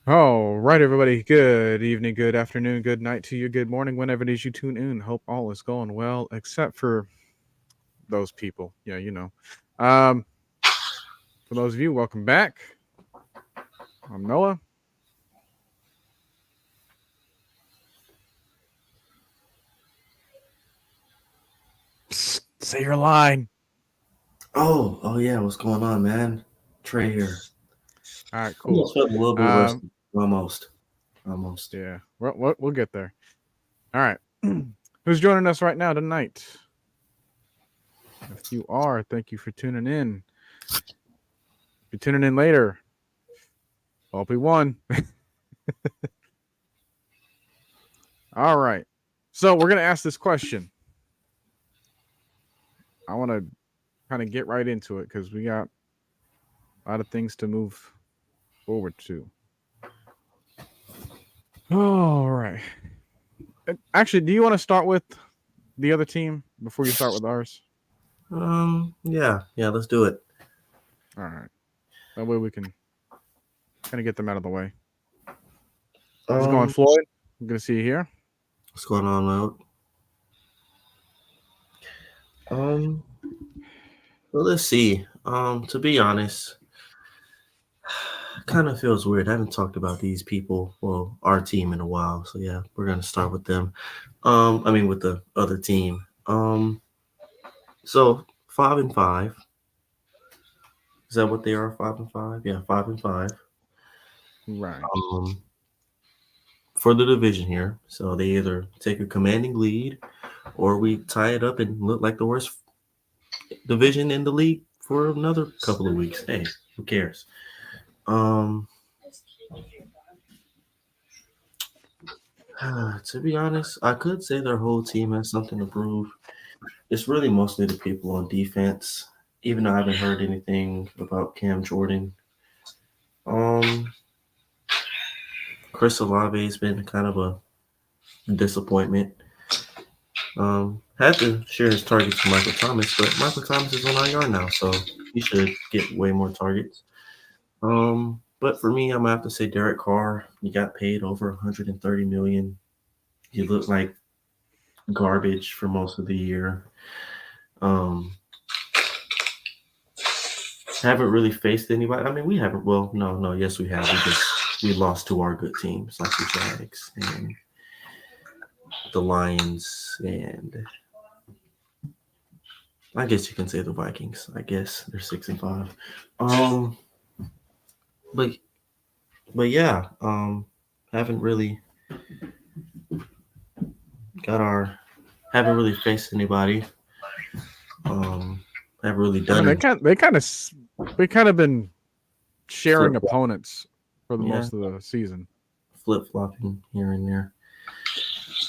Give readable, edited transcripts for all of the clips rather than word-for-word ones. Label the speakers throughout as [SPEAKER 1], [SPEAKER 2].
[SPEAKER 1] All right, everybody. Good evening, good afternoon, good night to you, good morning, whenever it is you tune in. Hope all is going well, except for those people. Yeah, you know. For those of you, welcome back. I'm Noah. Psst, say your line.
[SPEAKER 2] Oh yeah, what's going on, man? Trey here.
[SPEAKER 1] All right, cool.
[SPEAKER 2] Almost felt a little bit rusty. Almost.
[SPEAKER 1] Yeah, we'll get there. All right. Who's joining us right now tonight? If you are, thank you for tuning in. If you're tuning in later, hope we won. All right. So we're gonna ask this question. I want to kind of get right into it because we got a lot of things to move forward to. All right. Actually, do you want to start with the other team before you start with ours?
[SPEAKER 2] Yeah, let's do it.
[SPEAKER 1] All right. That way we can kind of get them out of the way. This is going
[SPEAKER 2] Um,
[SPEAKER 1] Floyd. I'm going to see you here.
[SPEAKER 2] what's going on, Loud? Um, well, let's see. To be honest, kind of feels weird. I haven't talked about these people, well, our team in a while. So yeah, we're gonna start with them. With the other team. So 5-5. Is that what they are? 5-5? Yeah, 5-5.
[SPEAKER 1] Right.
[SPEAKER 2] Um, for the division here. So they either take a commanding lead or we tie it up and look like the worst division in the league for another couple of weeks. Hey, who cares? Um, to be honest, I could say their whole team has something to prove. It's really mostly the people on defense. Even though I haven't heard anything about Cam Jordan. Um, Chris Olave has been kind of a disappointment. Had to share his targets with Michael Thomas, but Michael Thomas is on IR now, so he should get way more targets. But for me, I'm gonna have to say Derek Carr. He got paid over 130 million. He looked like garbage for most of the year. Um, haven't really faced anybody. I mean, we haven't. Well, no, yes, we have. We lost to our good teams like the Jags and the Lions, and I guess you can say the Vikings. I guess they're 6-5. Um, but but yeah, haven't really got our haven't really faced anybody. Um, haven't really
[SPEAKER 1] I mean,
[SPEAKER 2] done
[SPEAKER 1] they kind of been
[SPEAKER 2] flip
[SPEAKER 1] sharing
[SPEAKER 2] flop.
[SPEAKER 1] opponents for the
[SPEAKER 2] Yeah,
[SPEAKER 1] most of the season.
[SPEAKER 2] flip flopping here and there.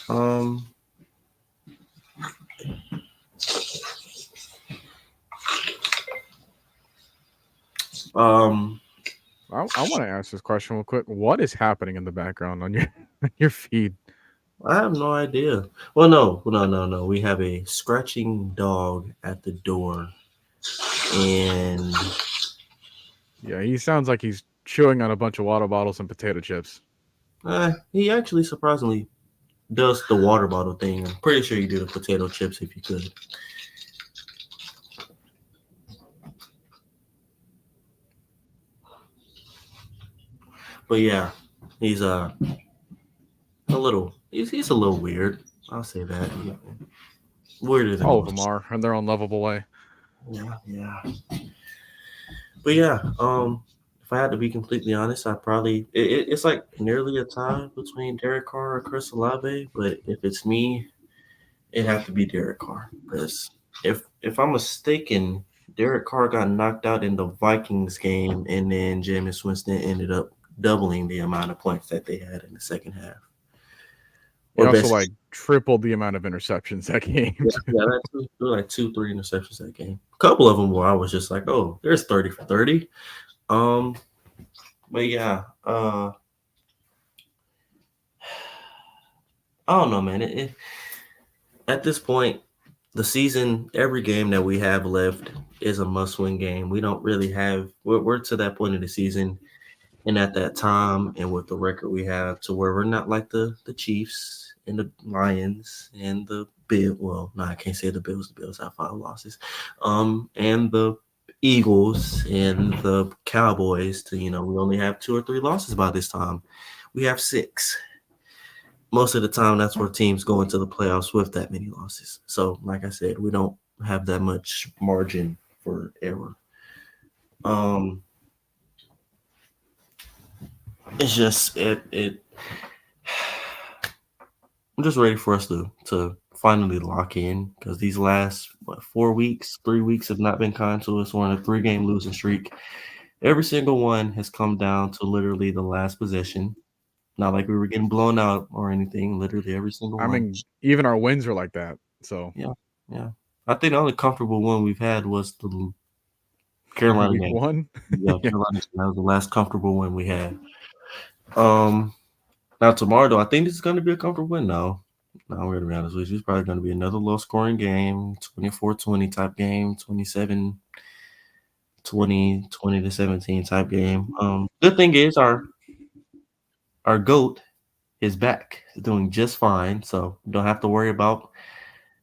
[SPEAKER 2] Um, um,
[SPEAKER 1] I want to ask this question real quick. What is happening in the background on your your feed?
[SPEAKER 2] I have no idea. Well, no. We have a scratching dog at the door, and
[SPEAKER 1] Yeah, he sounds like he's chewing on a bunch of water bottles and potato chips.
[SPEAKER 2] he actually surprisingly does the water bottle thing. I'm pretty sure you do the potato chips if you could. But yeah, he's a little. He's a little weird. I'll say that. Weirder than
[SPEAKER 1] All of them
[SPEAKER 2] most.
[SPEAKER 1] are in their own lovable way.
[SPEAKER 2] Yeah. But yeah, if I had to be completely honest, I probably it's like nearly a tie between Derek Carr and Chris Olave. But if it's me, it have to be Derek Carr because if I'm mistaken, Derek Carr got knocked out in the Vikings game, and then Jameis Winston ended up doubling the amount of points that they had in the second half.
[SPEAKER 1] He
[SPEAKER 2] Or
[SPEAKER 1] also
[SPEAKER 2] best,
[SPEAKER 1] like tripled the amount of interceptions that game.
[SPEAKER 2] yeah, there were like 2, 3 interceptions that game. A couple of them where I was just like, oh, there's 30 for 30. Um, but yeah, I don't know, man. At this point, the season, every game that we have left is a must-win game. We don't really have. We're to that point in the season, and at that time, and with the record we have, to where we're not like the Chiefs and the Lions and the Bill. Well, no, I can't say the Bills. The Bills have 5 losses, and the Eagles and the Cowboys. To we only have 2 or 3 losses by this time. We have 6. Most of the time, that's where teams go into the playoffs with that many losses. So, like I said, we don't have that much margin for error. Um, it's just it. I'm just ready for us to finally lock in because these last 4 weeks, 3 weeks have not been kind to us. We're on a 3-game losing streak. Every single one has come down to literally the last possession. Not like we were getting blown out or anything. Literally every single
[SPEAKER 1] I
[SPEAKER 2] one.
[SPEAKER 1] mean, even our wins are like that. So
[SPEAKER 2] Yeah, yeah. I think the only comfortable one we've had was the Carolina
[SPEAKER 1] week
[SPEAKER 2] game.
[SPEAKER 1] 1.
[SPEAKER 2] Yeah,
[SPEAKER 1] Yeah.
[SPEAKER 2] Carolina. That was the last comfortable one we had. Now tomorrow though, I think this is going to be a comfortable win. No, I'm going to be honest with you. It's probably going to be another low-scoring game, 24-20 type game, 27-20, 20-17 type game. Good thing is our GOAT is back, doing just fine. So don't have to worry about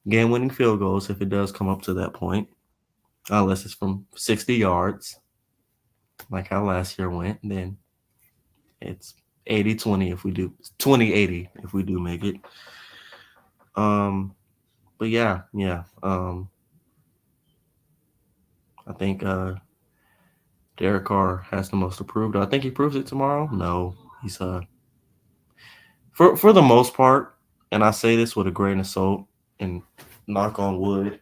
[SPEAKER 2] game-winning field goals if it does come up to that point, unless it's from 60 yards, like how last year went. Then it's 80-20 if we do 20-80 if we do make it. But yeah. I think Derek Carr has the most approved. I think he proves it tomorrow. No, he's for the most part, and I say this with a grain of salt and knock on wood.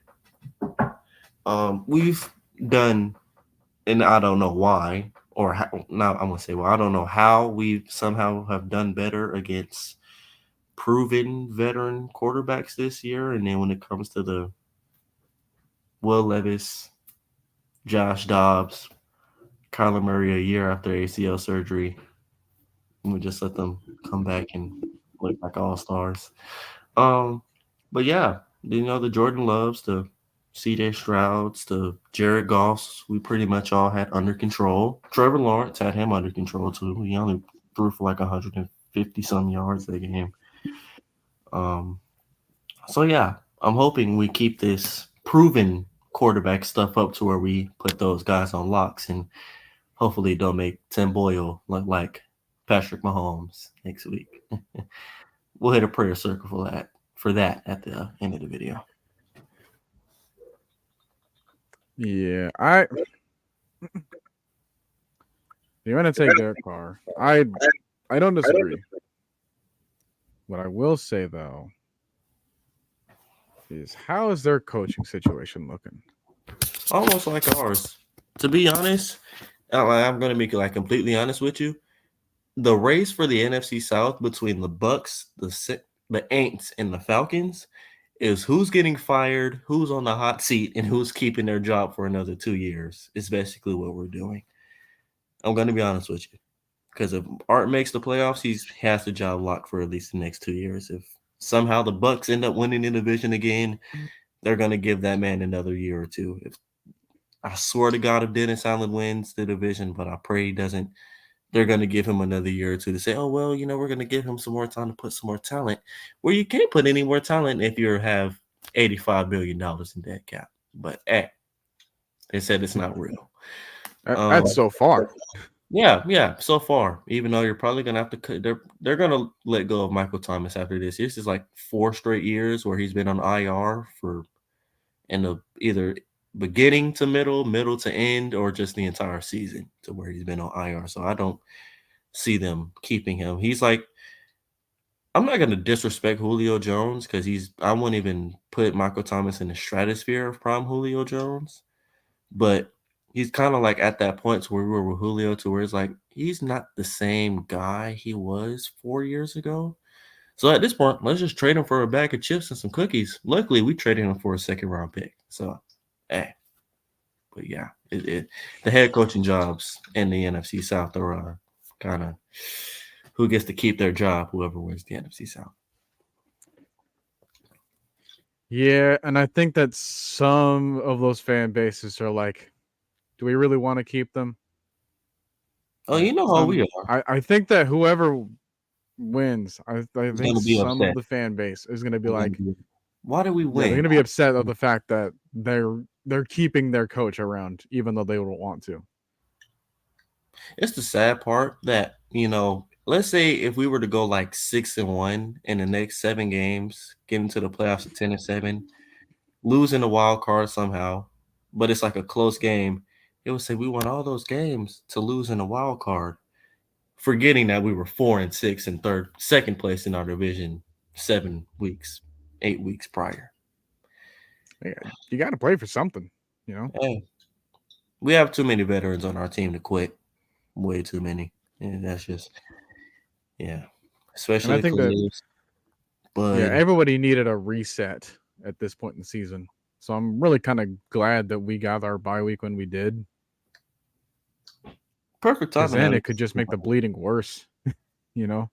[SPEAKER 2] We've done, and I don't know why or how. Now I'm gonna say, well, I don't know how we somehow have done better against proven veteran quarterbacks this year, and then when it comes to the Will Levis, Josh Dobbs, Kyler Murray a year after ACL surgery, and we just let them come back and look like all stars. Um, but yeah, the Jordan Loves, the CJ Strouds, the Jared Goffs, we pretty much all had under control. Trevor Lawrence had him under control too. He only threw for like 150 some yards that game. So yeah, I'm hoping we keep this proven quarterback stuff up to where we put those guys on locks and hopefully don't make Tim Boyle look like Patrick Mahomes next week. We'll hit a prayer circle for that at the end of the video.
[SPEAKER 1] Yeah, you're gonna take Derek Carr. I don't disagree. What I will say though is how is their coaching situation looking?
[SPEAKER 2] Almost like ours. To be honest, I'm going to make it like completely honest with you. The race for the NFC South between the Bucks, the Aints, and the Falcons is who's getting fired, who's on the hot seat, and who's keeping their job for another 2 years. Is basically what we're doing. I'm going to be honest with you. Because if Art makes the playoffs, he has the job locked for at least the next 2 years. If somehow the Bucks end up winning the division again, they're going to give that man another year or two. If I swear to God, if Dennis Allen wins the division, but I pray he doesn't, they're going to give him another year or two to say, oh, well, we're going to give him some more time to put some more talent. Well, you can't put any more talent if you have $85 billion in dead cap. But hey, they said it's not real.
[SPEAKER 1] That's so far.
[SPEAKER 2] Yeah, so far. Even though you're probably gonna have to cut, they're gonna let go of Michael Thomas after this. This is like 4 straight years where he's been on IR for in the either beginning to middle to end, or just the entire season to where he's been on IR. So I don't see them keeping him. He's like, I'm not gonna disrespect Julio Jones because I wouldn't even put Michael Thomas in the stratosphere of prime Julio Jones, but he's kind of like at that point where we were with Julio to where it's like he's not the same guy he was 4 years ago. So at this point, let's just trade him for a bag of chips and some cookies. Luckily, we traded him for a 2nd-round pick. So, hey, but yeah, the head coaching jobs in the NFC South are kind of who gets to keep their job, whoever wins the NFC South.
[SPEAKER 1] Yeah, and I think that some of those fan bases are like, do we really want to keep them?
[SPEAKER 2] Oh,
[SPEAKER 1] Like
[SPEAKER 2] you know how we are.
[SPEAKER 1] I think that whoever wins, I
[SPEAKER 2] It's
[SPEAKER 1] think
[SPEAKER 2] gonna be
[SPEAKER 1] some of
[SPEAKER 2] upset.
[SPEAKER 1] the fan base is going to be
[SPEAKER 2] They're gonna
[SPEAKER 1] like,
[SPEAKER 2] be, why did we
[SPEAKER 1] yeah, they're
[SPEAKER 2] win?
[SPEAKER 1] going to be upset of the fact that they're keeping their coach around, even though they don't want to.
[SPEAKER 2] It's the sad part that, let's say if we were to go like 6-1 in the next 7 games, get into the playoffs at 10-7, losing the wild card somehow, but it's like a close game. It would say we won all those games to lose in the wild card, forgetting that we were 4-6 and second place in our division 7 weeks, 8 weeks prior.
[SPEAKER 1] Yeah, you got to play for something, you know.
[SPEAKER 2] Hey, we have too many veterans on our team to quit. Way too many. And that's just, yeah.
[SPEAKER 1] And I
[SPEAKER 2] Especially
[SPEAKER 1] think that
[SPEAKER 2] Khalil's,
[SPEAKER 1] yeah,
[SPEAKER 2] Bud.
[SPEAKER 1] everybody needed a reset at this point in the season. So I'm really kind of glad that we got our bye week when we did,
[SPEAKER 2] Perfect
[SPEAKER 1] because
[SPEAKER 2] timing.
[SPEAKER 1] then it could just make the bleeding worse, you know.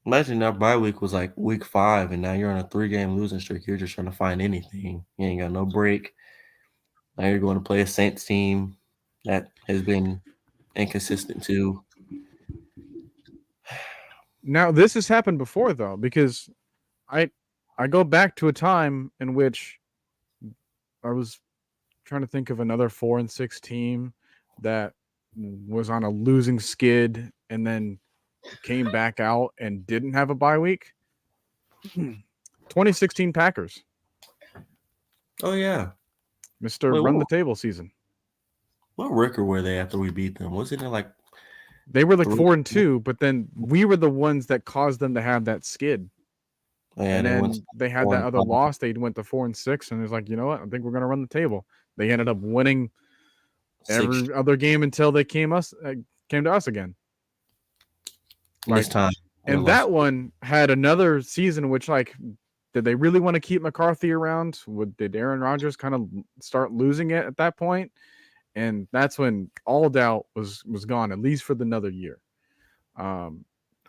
[SPEAKER 2] Imagine that bye week was like week 5, and now you're on a 3-game losing streak. You're just trying to find anything. You ain't got no break. Now you're going to play a Saints team that has been inconsistent too.
[SPEAKER 1] Now this has happened before though, because I I go back to a time in which I was trying to think of another 4-6 team that was on a losing skid and then came back out and didn't have a bye week. 2016 Packers,
[SPEAKER 2] Oh yeah.
[SPEAKER 1] Mr.
[SPEAKER 2] Wait,
[SPEAKER 1] Run the Table season.
[SPEAKER 2] what record were they after we beat them? Wasn't it like
[SPEAKER 1] They were like
[SPEAKER 2] 3?
[SPEAKER 1] 4-2, but then we were the ones that caused them to have that skid.
[SPEAKER 2] Oh, yeah,
[SPEAKER 1] And
[SPEAKER 2] they went to
[SPEAKER 1] then they had
[SPEAKER 2] four
[SPEAKER 1] that
[SPEAKER 2] and
[SPEAKER 1] other
[SPEAKER 2] five.
[SPEAKER 1] loss. They went to 4-6, and it's like, you know what? I think we're gonna run the table. They ended up winning
[SPEAKER 2] Six
[SPEAKER 1] every other game until they came to us again.
[SPEAKER 2] this
[SPEAKER 1] Like,
[SPEAKER 2] time. They
[SPEAKER 1] and
[SPEAKER 2] lost.
[SPEAKER 1] that one had another season, which like, did they really want to keep McCarthy around? Did Aaron Rodgers kind of start losing it at that point? And that's when all doubt was gone, at least for another year. Um,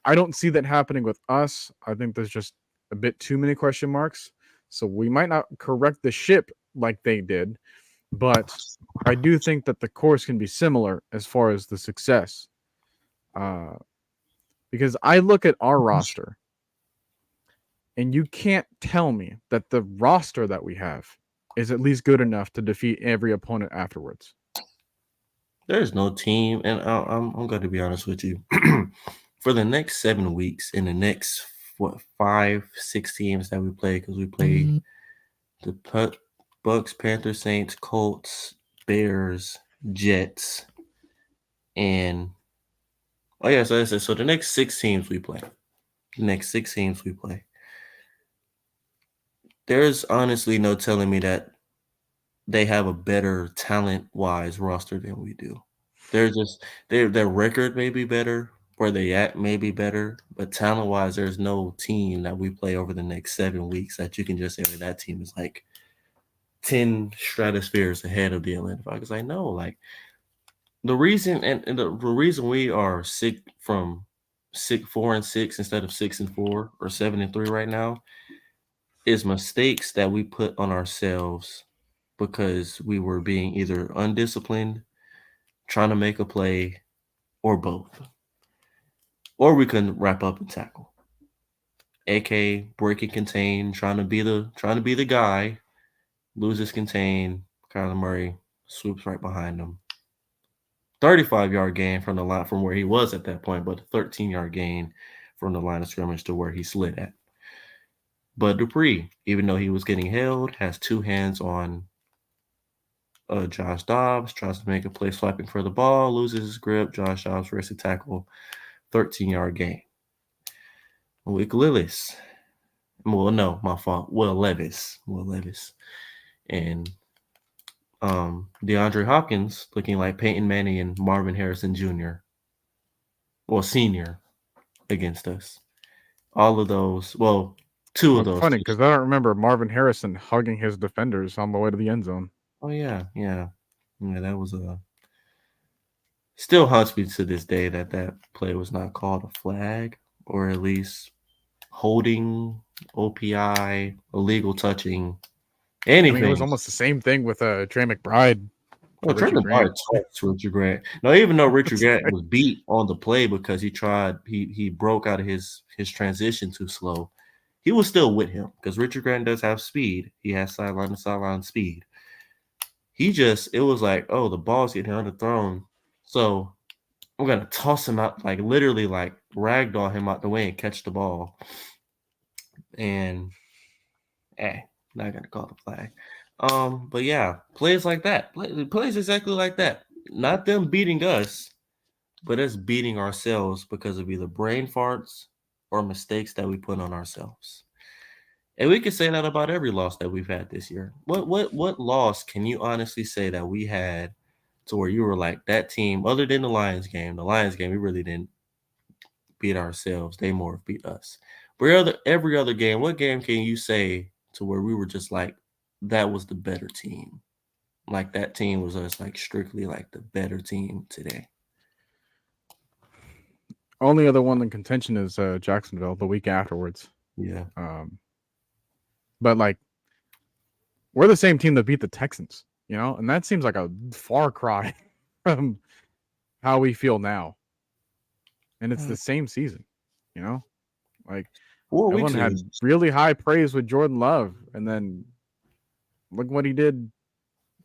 [SPEAKER 1] I don't see that happening with us. I think there's just a bit too many question marks. So we might not correct the ship like they did, but I do think that the course can be similar as far as the success. Uh, because I look at our roster and you can't tell me that the roster that we have is at least good enough to defeat every opponent afterwards.
[SPEAKER 2] There's no team, and I'm going to be honest with you. For the next 7 weeks, in the next 5, 6 teams that we play, because we play the Bucks, Panthers, Saints, Colts, Bears, Jets, and so the next 6 teams we play. There's honestly no telling me that they have a better talent-wise roster than we do. They're just their record may be better, where they at may be better, but talent-wise, there's no team that we play over the next 7 weeks that you can just say, "Well, that team is like 10 stratospheres ahead of the Atlanta Falcons." I know, like the reason and the reason we are sick from 4-6 instead of 6-4 or 7-3 right now is mistakes that we put on ourselves because we were being either undisciplined, trying to make a play, or both. Or we couldn't wrap up and tackle. AK break and contain, trying to be the guy, loses contain, Kyler Murray swoops right behind him. 35-yard gain from the line from where he was at that point, but a 13-yard gain from the line of scrimmage to where he slid at. But Dupree, even though he was getting held, has 2 hands on Josh Dobbs, tries to make a play swiping for the ball, loses his grip. Josh Dobbs races a tackle, 13-yard gain. Wick Lillis. Well, no, my fault. Will Levis. And DeAndre Hopkins looking like Peyton Manning and Marvin Harrison Jr. Well, senior against us. All of those, well, 2
[SPEAKER 1] Well,
[SPEAKER 2] of
[SPEAKER 1] it's
[SPEAKER 2] those.
[SPEAKER 1] funny because I don't remember Marvin Harrison hugging his defenders on the way to the end zone.
[SPEAKER 2] Oh yeah. That was a. Still haunts me to this day that play was not called a flag, or at least holding OPI, illegal touching,
[SPEAKER 1] I mean, it
[SPEAKER 2] anything.
[SPEAKER 1] was almost the same thing with Trey McBride to
[SPEAKER 2] Well, Trey
[SPEAKER 1] Richard Grant.
[SPEAKER 2] McBride touched Richard Grant. No, even though Richard Grant was beat on the play because he broke out of his transition too slow, he was still with him because Richard Grant does have speed. He has sideline to sideline speed. It was like, oh, the ball's getting underthrown. So I'm going to toss him out, like literally like ragdoll him out the way and catch the ball. And, not going to call the flag. But yeah, plays like that. Plays exactly like that. Not them beating us, but us beating ourselves because of either brain farts or mistakes that we put on ourselves. And we can say that about every loss that we've had this year. What loss can you honestly say that we had to where you were like that team, other than the Lions game? The Lions game, we really didn't beat ourselves. They more beat us. But every other game, what game can you say to where we were just like that was the better team? Like that team was us like strictly like the better team today.
[SPEAKER 1] Only other one in contention is Jacksonville the week afterwards.
[SPEAKER 2] Yeah.
[SPEAKER 1] But like, we're the same team that beat the Texans, you know, and that seems like a far cry from how we feel now. And it's the same season, you know, like
[SPEAKER 2] 4 weeks
[SPEAKER 1] everyone
[SPEAKER 2] ago.
[SPEAKER 1] had really high praise with Jordan Love, and then look what he did.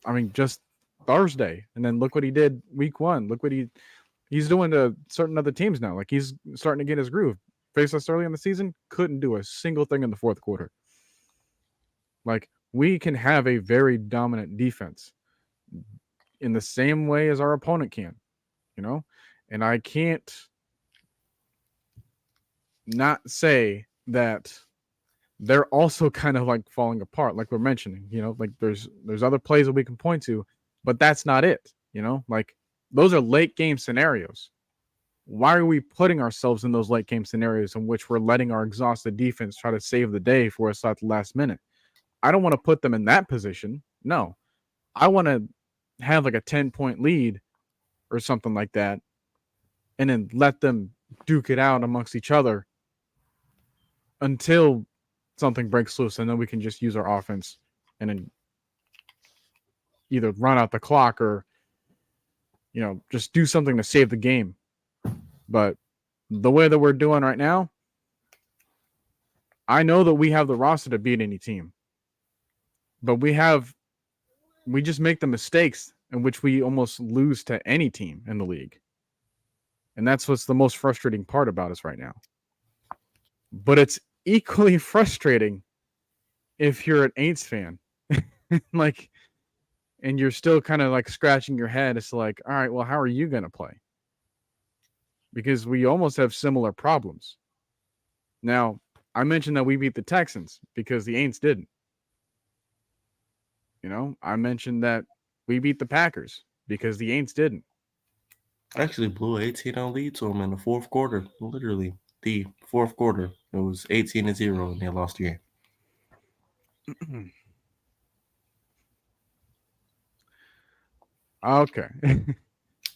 [SPEAKER 1] I mean, just Thursday, and then look what he did week one. Look what he's doing to certain other teams now. Like he's starting to get his groove. Faced us early in the season, couldn't do a single thing in the fourth quarter. Like we can have a very dominant defense in the same way as our opponent can, you know? And I can't not say that they're also kind of like falling apart, like we're mentioning, you know, like there's other plays that we can point to, but that's not it, you know, like those are late game scenarios. Why are we putting ourselves in those late game scenarios in which we're letting our exhausted defense try to save the day for us at the last minute? I don't want to put them in that position. No, I want to have like a 10-point lead or something like that, and then let them duke it out amongst each other until something breaks loose, and then we can just use our offense and then either run out the clock or, you know, just do something to save the game. But the way that we're doing right now, I know that we have the roster to beat any team, but we just make the mistakes in which we almost lose to any team in the league. And that's what's the most frustrating part about us right now. But it's equally frustrating if you're an Aints fan. Like, and you're still kind of like scratching your head. It's like, all right, well, how are you going to play? Because we almost have similar problems. Now, I mentioned that we beat the Texans because the Aints didn't. You know, I mentioned that we beat the Packers because the Aints didn't.
[SPEAKER 2] Actually blew 18-0 lead to them in the fourth quarter. Literally, the fourth quarter. It was 18-0, and they lost the game.
[SPEAKER 1] Okay.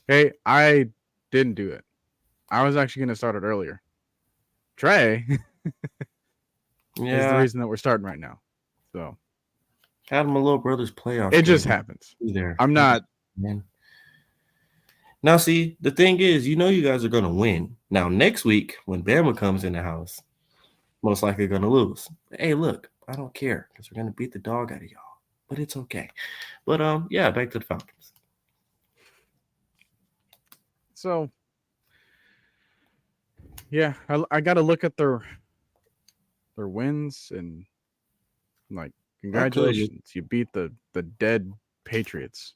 [SPEAKER 1] Hey, I didn't do it. I was actually going to start it earlier. Trey is the reason that we're starting right now. So
[SPEAKER 2] had my little brother's playoff.
[SPEAKER 1] It just happens.
[SPEAKER 2] There.
[SPEAKER 1] I'm not.
[SPEAKER 2] Man. Now, see, the thing is, you know you guys are going to win. Now, next week, when Bama comes in the house, most likely going to lose. Hey, look, I don't care because we're going to beat the dog out of y'all. But it's okay. But, yeah, back to the Falcons.
[SPEAKER 1] So, yeah, I got to look at their wins and, like, congratulations. You beat the dead Patriots.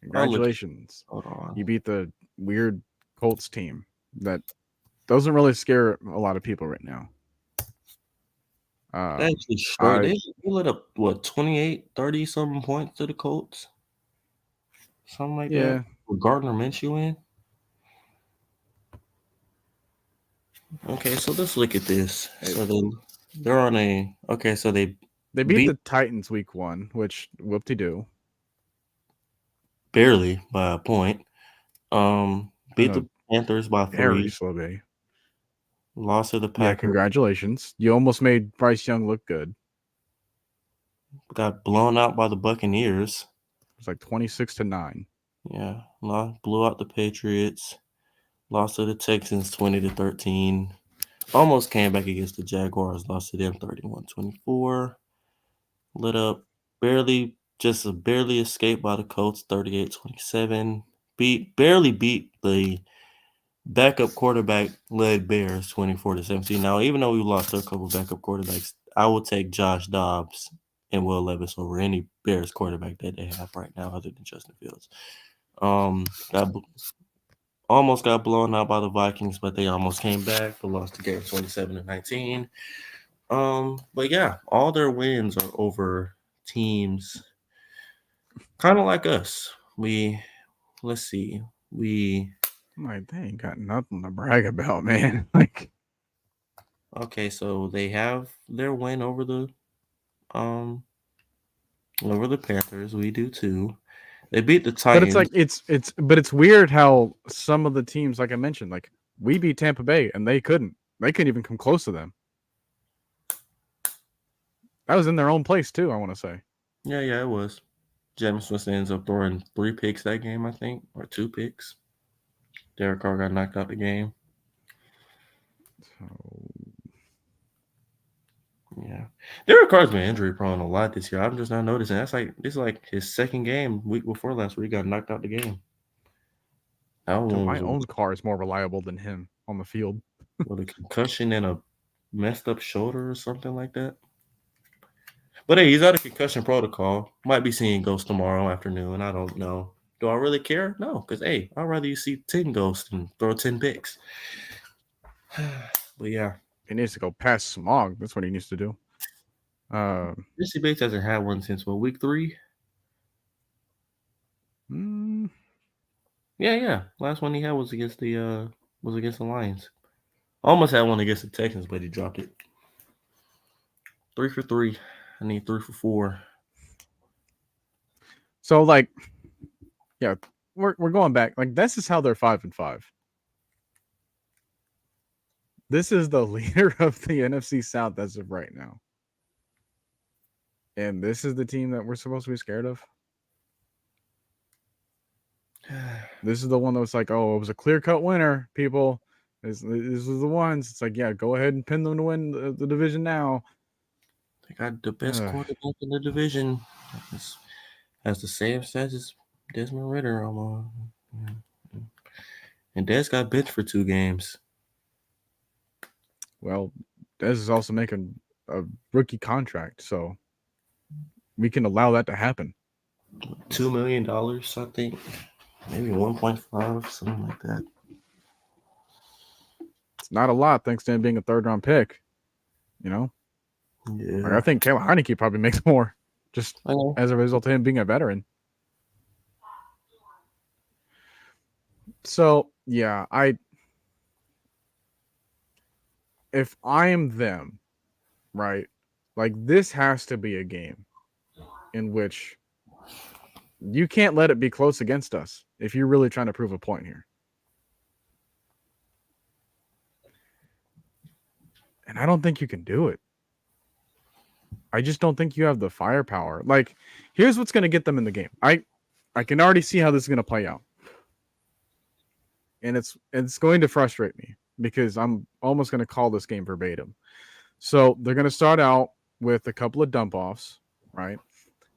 [SPEAKER 1] Congratulations.
[SPEAKER 2] Hold on.
[SPEAKER 1] You beat the weird Colts team that doesn't really scare a lot of people right now.
[SPEAKER 2] They actually straight. They let up, what, 28, 30 something points to the Colts? Something like that. With Gardner Minshew in. Okay, so let's look at this. So they're on a so they
[SPEAKER 1] beat the Titans week 1, which whoop-de-doo.
[SPEAKER 2] Barely by a point. Beat the Panthers by 3.
[SPEAKER 1] Very slowly.
[SPEAKER 2] Lost to the Packers.
[SPEAKER 1] Yeah, congratulations. You almost made Bryce Young look good.
[SPEAKER 2] Got blown out by the Buccaneers.
[SPEAKER 1] It was like 26-9.
[SPEAKER 2] Yeah, blew out the Patriots. Lost to the Texans 20-13. Almost came back against the Jaguars. Lost to them 31-24. Lit up. Barely escaped by the Colts 38-27. Barely beat the backup quarterback led Bears 24-17. Now, even though we lost a couple backup quarterbacks, I will take Josh Dobbs and Will Levis over any Bears quarterback that they have right now other than Justin Fields. Almost got blown out by the Vikings, but they almost came back, but lost the game 27-19. But yeah, all their wins are over teams kind of like us. Let's see.
[SPEAKER 1] Like, they ain't got nothing to brag about, man. Like,
[SPEAKER 2] Okay, so they have their win over the Panthers. We do too. They beat the Titans.
[SPEAKER 1] but it's like it's weird how some of the teams, like I mentioned, like we beat Tampa Bay and they couldn't even come close to them. That was in their own place too, I want to say.
[SPEAKER 2] Yeah, it was. Jameis Winston ends up throwing 3 picks that game, I think, or 2 picks. Derek Carr got knocked out the game. Yeah, Derek Carr's been injury prone a lot this year. I'm just not noticing. This is like his second game, week before last, where he got knocked out the game.
[SPEAKER 1] My own car is more reliable than him on the field.
[SPEAKER 2] With a concussion and a messed up shoulder or something like that. But hey, he's out of concussion protocol. Might be seeing ghosts tomorrow afternoon. I don't know. Do I really care? No, because hey, I'd rather you see 10 ghosts than throw 10 picks. But yeah.
[SPEAKER 1] He needs to go past smog. That's what he needs to do.
[SPEAKER 2] Jesse Bates hasn't had one since week 3? Yeah. Last one he had was against the Lions. Almost had one against the Texans, but he dropped it. 3 for 3. I need 3 for 4.
[SPEAKER 1] So like, yeah, we're going back. Like, this is how they're 5-5. This is the leader of the NFC South as of right now. And this is the team that we're supposed to be scared of. This is the one that was like, oh, it was a clear-cut winner, people. This is the ones. It's like, yeah, go ahead and pin them to win the division now.
[SPEAKER 2] They got the best quarterback in the division. Has the same stats as Desmond Ridder almost. And Des got benched for 2 games.
[SPEAKER 1] Well, Des is also making a rookie contract, so we can allow that to happen.
[SPEAKER 2] $2 million, I think. Maybe 1.5, something like that.
[SPEAKER 1] It's not a lot, thanks to him being a 3rd-round pick. You know?
[SPEAKER 2] Yeah.
[SPEAKER 1] Like, I think Taylor Heineke probably makes more just as a result of him being a veteran. So, yeah, if I am them, right, like, this has to be a game in which you can't let it be close against us if you're really trying to prove a point here. And I don't think you can do it. I just don't think you have the firepower. Like, here's what's going to get them in the game. I can already see how this is going to play out. And it's going to frustrate me because I'm almost going to call this game verbatim. So they're going to start out with a couple of dump-offs, right?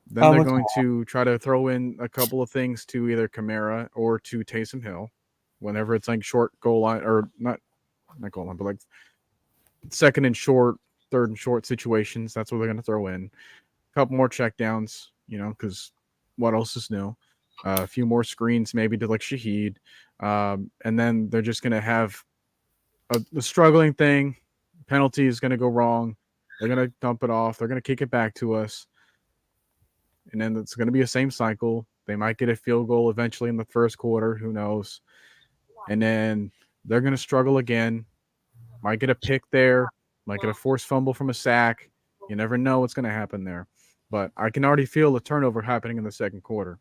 [SPEAKER 1] Then they're going to try to throw in a couple of things to either Kamara or to Taysom Hill whenever it's like short goal line, or not goal line, but like 2nd and short, 3rd and short situations. That's what they're going to throw in. A couple more checkdowns, because what else is new? A few more screens maybe to like Shaheed. And then they're just going to have a struggling thing. Penalty is going to go wrong. They're going to dump it off. They're going to kick it back to us. And then it's going to be a same cycle. They might get a field goal eventually in the 1st quarter. Who knows? And then they're going to struggle again. Might get a pick there. Might get a forced fumble from a sack. You never know what's going to happen there. But I can already feel the turnover happening in the 2nd quarter.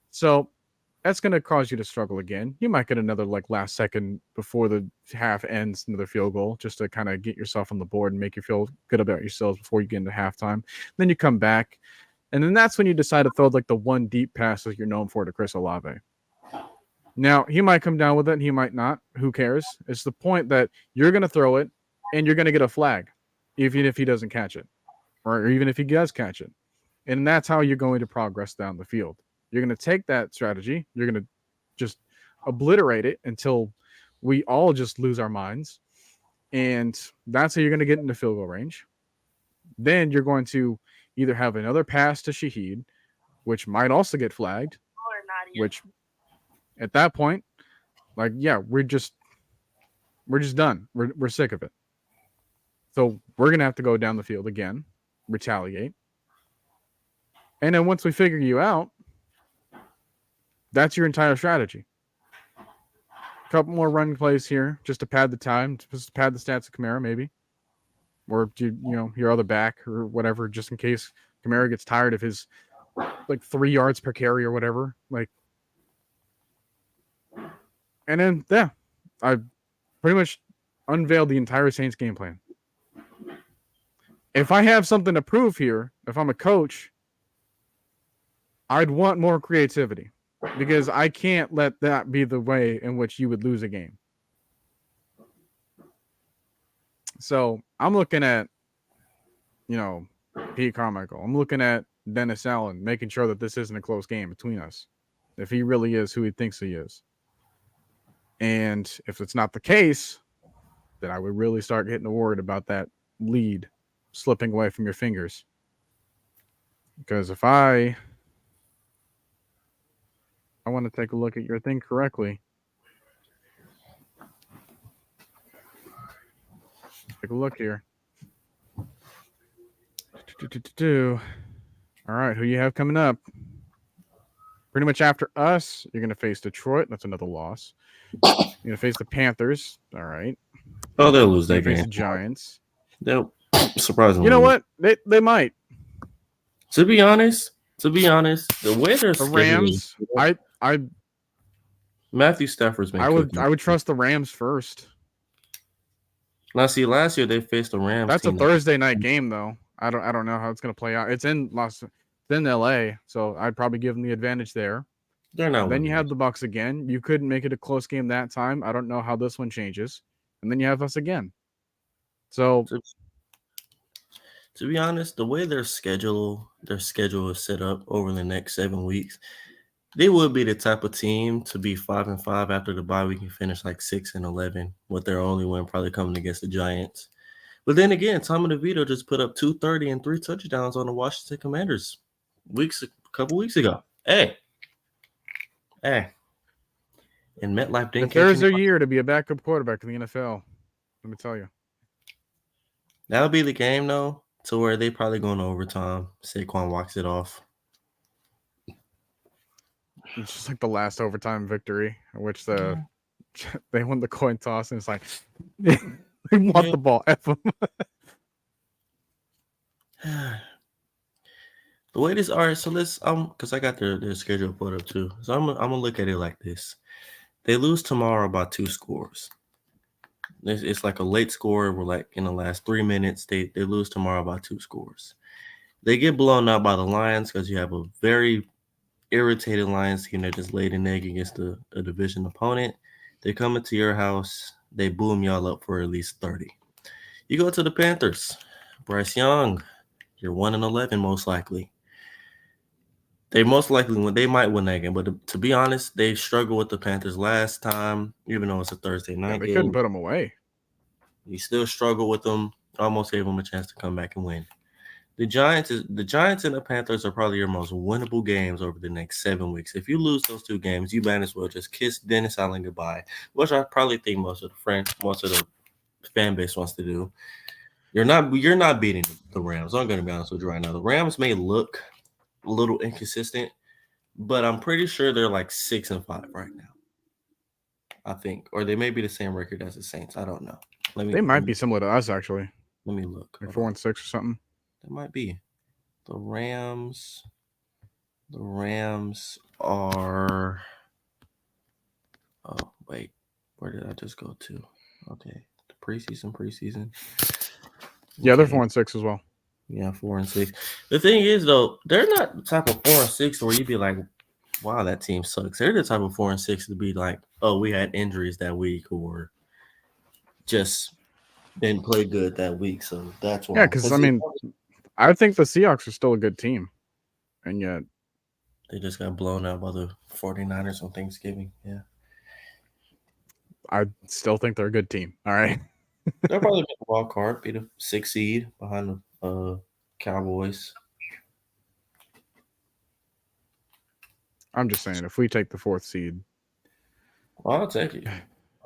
[SPEAKER 1] So that's going to cause you to struggle again. You might get another like last second before the half ends, another field goal just to kind of get yourself on the board and make you feel good about yourselves before you get into halftime. Then you come back, and then that's when you decide to throw like the one deep pass that you're known for to Chris Olave. Now, he might come down with it, and he might not. Who cares? It's the point that you're going to throw it, and you're going to get a flag, even if he doesn't catch it, or even if he does catch it. And that's how you're going to progress down the field. You're going to take that strategy. You're going to just obliterate it until we all just lose our minds. And that's how you're going to get into field goal range. Then you're going to either have another pass to Shaheed, which might also get flagged, which at that point, like, yeah, we're just done. We're sick of it. So we're going to have to go down the field again, retaliate. And then once we figure you out, that's your entire strategy. A couple more run plays here just to pad the time, just to pad the stats of Kamara, maybe. Or, your other back or whatever, just in case Kamara gets tired of his, like, 3 yards per carry or whatever. Like, and then, yeah, I pretty much unveiled the entire Saints game plan. If I have something to prove here, if I'm a coach, I'd want more creativity because I can't let that be the way in which you would lose a game. So I'm looking at, Pete Carmichael. I'm looking at Dennis Allen, making sure that this isn't a close game between us, if he really is who he thinks he is. And if it's not the case, then I would really start getting worried about that lead slipping away from your fingers. Because if I want to take a look at your thing correctly. Take a look here. All right, who you have coming up? Pretty much after us, you're going to face Detroit. That's another loss. You're going to face the Panthers. All right.
[SPEAKER 2] Oh, they'll lose that
[SPEAKER 1] Face
[SPEAKER 2] game.
[SPEAKER 1] the Giants.
[SPEAKER 2] They'll surprisingly.
[SPEAKER 1] You know what? They might.
[SPEAKER 2] To be honest, the way they're
[SPEAKER 1] the Rams.
[SPEAKER 2] Matthew Stafford's been.
[SPEAKER 1] I would trust the Rams first.
[SPEAKER 2] Now, see, last year they faced the Rams.
[SPEAKER 1] That's a Thursday night game, though. I don't know how it's going to play out. It's in LA, so I'd probably give them the advantage there.
[SPEAKER 2] They're not.
[SPEAKER 1] Then you have the Bucs again. You couldn't make it a close game that time. I don't know how this one changes. And then you have us again. So,
[SPEAKER 2] to be honest, the way their schedule is set up over the next 7 weeks, they would be the type of team to be 5-5 after the bye week and finish like 6-11, with their only win probably coming against the Giants. But then again, Tommy DeVito just put up 230 and 3 touchdowns on the Washington Commanders a couple weeks ago. Hey. And MetLife didn't.
[SPEAKER 1] If there's a year to be a backup quarterback in the NFL, let me tell you.
[SPEAKER 2] That'll be the game, though, to where they probably going to overtime. Saquon walks it off.
[SPEAKER 1] It's just like the last overtime victory, in which they won the coin toss, and it's like they want the ball. F them.
[SPEAKER 2] The way this, all right, so let's because I got their schedule put up too. So I'm gonna look at it like this. They lose tomorrow by 2 scores. It's like a late score. We're like in the last 3 minutes. They lose tomorrow by 2 scores. They get blown out by the Lions because you have a very irritated Lions team that just laid an egg against a division opponent. They come into your house. They boom y'all up for at least 30. You go to the Panthers. Bryce Young, you're 1-11 most likely. They most likely win. They might win that game, but to be honest, they struggled with the Panthers last time, even though it's a Thursday night
[SPEAKER 1] They
[SPEAKER 2] game.
[SPEAKER 1] couldn't put them away.
[SPEAKER 2] You still struggle with them. Almost gave them a chance to come back and win. The Giants and the Panthers are probably your most winnable games over the next 7 weeks. If you lose those 2 games, you might as well just kiss Dennis Allen goodbye, which I probably think most of the fan base wants to do. You're not beating the Rams. I'm going to be honest with you right now. The Rams may look a little inconsistent, but I'm pretty sure they're like 6-5 right now. I think, or they may be the same record as the Saints. I don't know.
[SPEAKER 1] They might be similar to us, actually.
[SPEAKER 2] Let me look.
[SPEAKER 1] Like 4-6 or something.
[SPEAKER 2] That might be. The Rams are Oh, wait. Where did I just go to? Okay. The preseason.
[SPEAKER 1] Yeah, they're
[SPEAKER 2] Okay.
[SPEAKER 1] 4-6 as well.
[SPEAKER 2] Yeah, 4-6. The thing is, though, they're not the type of 4-6 where you'd be like, wow, that team sucks. They're the type of 4-6 to be like, oh, we had injuries that week or just didn't play good that week. So that's
[SPEAKER 1] Yeah,
[SPEAKER 2] why.
[SPEAKER 1] because I think the Seahawks are still a good team, and yet
[SPEAKER 2] They just got blown out by the 49ers on Thanksgiving. Yeah.
[SPEAKER 1] I still think they're a good team. All right.
[SPEAKER 2] They'll probably make a wild card, be the 6th seed behind the Cowboys.
[SPEAKER 1] I'm just saying, if we take the 4th seed,
[SPEAKER 2] Well, I'll take it.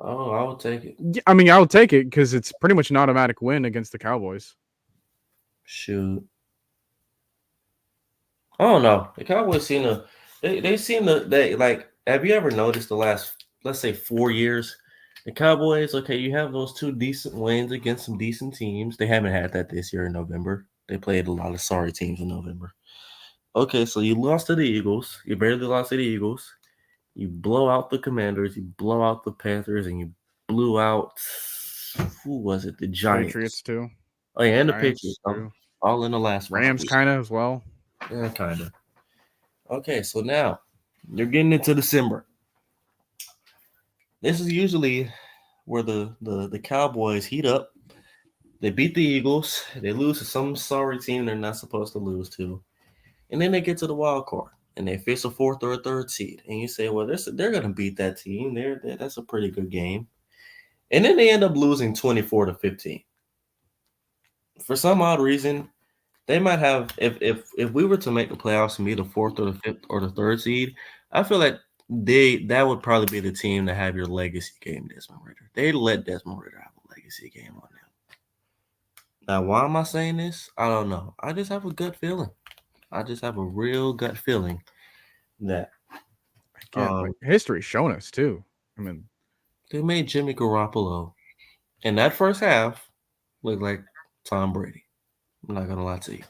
[SPEAKER 2] Oh, I will take it.
[SPEAKER 1] yeah, I mean, I'll take it because it's pretty much an automatic win against the Cowboys.
[SPEAKER 2] Shoot. I don't know. The Cowboys seem to they seem to like have you ever noticed the last, let's say, 4 years? The Cowboys, okay, you have those 2 decent wins against some decent teams. They haven't had that this year in November. They played a lot of sorry teams in November. Okay, so you lost to the Eagles. You barely lost to the Eagles. You blow out the Commanders. You blow out the Panthers, and you blew out, who was it? The Giants.
[SPEAKER 1] Patriots too.
[SPEAKER 2] Oh yeah, and the
[SPEAKER 1] Giants
[SPEAKER 2] Patriots.
[SPEAKER 1] too.
[SPEAKER 2] All in the last 5
[SPEAKER 1] Rams
[SPEAKER 2] weeks.
[SPEAKER 1] kind of as well.
[SPEAKER 2] Yeah, kind of. Okay, so now you're getting into December. This is usually where the Cowboys heat up. They beat the Eagles. They lose to some sorry team they're not supposed to lose to. And then they get to the wild card and they face a 4th or a 3rd seed. And you say, well, they're going to beat that team. That's a pretty good game. And then they end up losing 24-15. For some odd reason, they might have, if we were to make the playoffs and be the 4th or the 5th or the 3rd seed, I feel like that would probably be the team to have your legacy game, Desmond Ridder. They let Desmond Ridder have a legacy game on them. Now, why am I saying this? I don't know. I just have a gut feeling. I just have a real gut feeling that
[SPEAKER 1] Again, like history's shown us too. I mean,
[SPEAKER 2] they made Jimmy Garoppolo in that first half look like Tom Brady. I'm not gonna lie to you.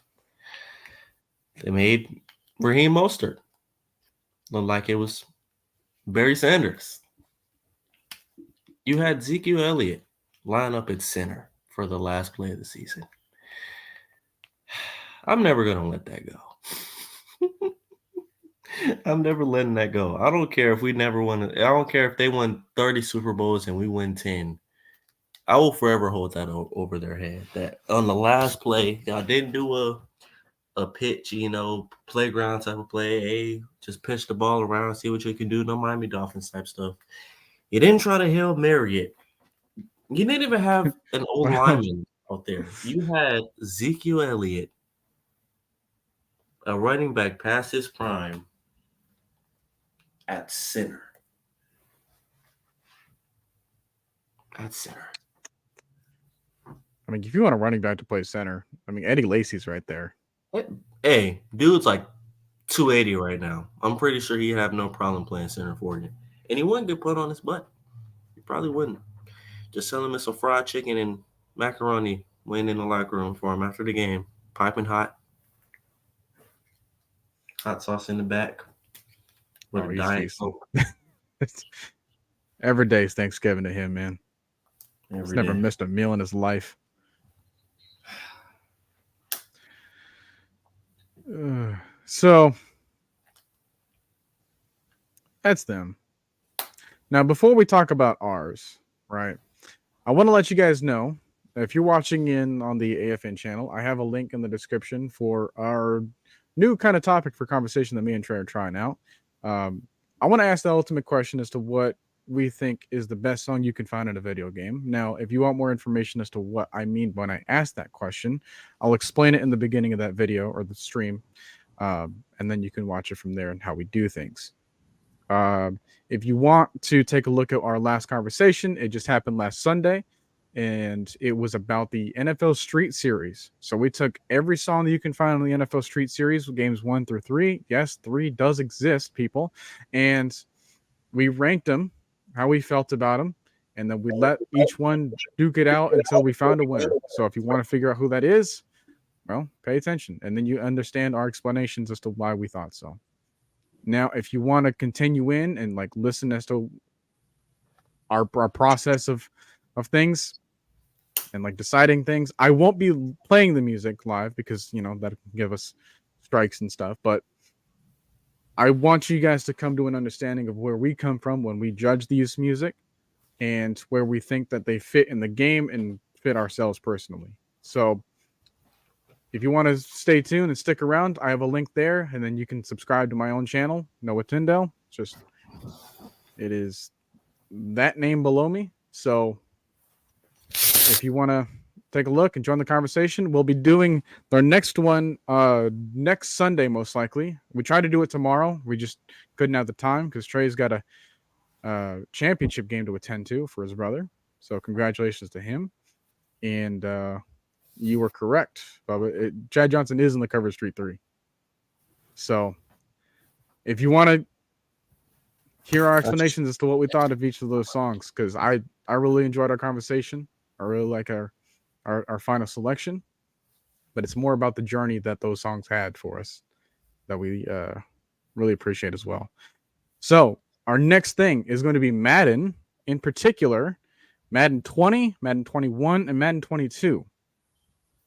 [SPEAKER 2] They made Raheem Mostert look like it was Barry Sanders. You had Ezekiel Elliott line up at center for the last play of the season. I'm never gonna let that go. I'm never letting that go. I don't care if we never won. I don't care if they won 30 Super Bowls and we win 10. I will forever hold that over their head. That on the last play, y'all didn't do a pitch, playground type of play. Hey, just pitch the ball around, see what you can do. No Miami Dolphins type stuff. You didn't try to Hail Mary it. You didn't even have an old lineman out there. You had Ezekiel Elliott, a running back past his prime, at center. At center.
[SPEAKER 1] I mean, if you want a running back to play center, I mean, Eddie Lacy's right there.
[SPEAKER 2] Hey, dude's like 280 right now. I'm pretty sure he'd have no problem playing center for you. And he wouldn't get put on his butt. He probably wouldn't. Just sell him some fried chicken and macaroni waiting in the locker room for him after the game. Piping hot. Hot sauce in the back. With a Diet Coke.
[SPEAKER 1] Every day is Thanksgiving to him, man. He's never
[SPEAKER 2] day.
[SPEAKER 1] missed a meal in his life. So that's them. Now, before we talk about ours, right, I want to let you guys know that if you're watching in on the AFN channel, I have a link in the description for our new kind of topic for conversation that me and Trey are trying out. I want to ask the ultimate question as to what we think is the best song you can find in a video game. Now, if you want more information as to what I mean when I ask that question, I'll explain it in the beginning of that video or the stream, and then you can watch it from there and how we do things. If you want to take a look at our last conversation, it just happened last Sunday, and it was about the NFL Street Series. So we took every song that you can find on the NFL Street Series, games 1 through 3. Yes, 3 does exist, people. And we ranked them, how we felt about them, and then we let each one duke it out until we found a winner. So if you want to figure out who that is, well, pay attention. And then you understand our explanations as to why we thought so. Now, if you want to continue in and like listen as to our process of things and like deciding things. I won't be playing the music live because that can give us strikes and stuff, but I want you guys to come to an understanding of where we come from when we judge these music and where we think that they fit in the game and fit ourselves personally. So if you want to stay tuned and stick around, I have a link there, and then you can subscribe to my own channel, Noah Tyndale. It is that name below me. So if you want to take a look and join the conversation, we'll be doing our next one next Sunday, most likely. We tried to do it tomorrow. We just couldn't have the time because Trey's got a championship game to attend to for his brother. So congratulations to him. And you were correct, Bubba. Chad Johnson is in the cover of Street 3. So if you want to hear our explanations as to what we thought of each of those songs, because I really enjoyed our conversation. I really like our final selection, but it's more about the journey that those songs had for us that we really appreciate as well. So our next thing is going to be Madden, in particular, Madden 20, Madden 21, and Madden 22.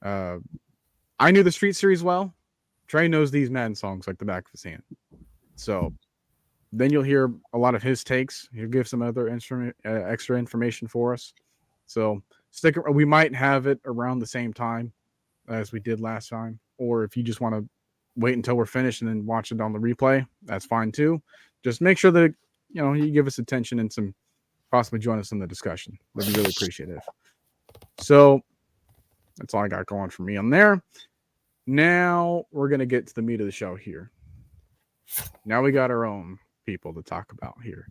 [SPEAKER 1] I knew the Street Series well. Trey knows these Madden songs like the back of his hand. So then you'll hear a lot of his takes. He'll give some other extra information for us. So we might have it around the same time as we did last time. Or if you just want to wait until we're finished and then watch it on the replay, that's fine too. Just make sure that you give us attention and possibly join us in the discussion. That'd be really appreciative. So that's all I got going for me on there. Now we're going to get to the meat of the show here. Now we got our own people to talk about here.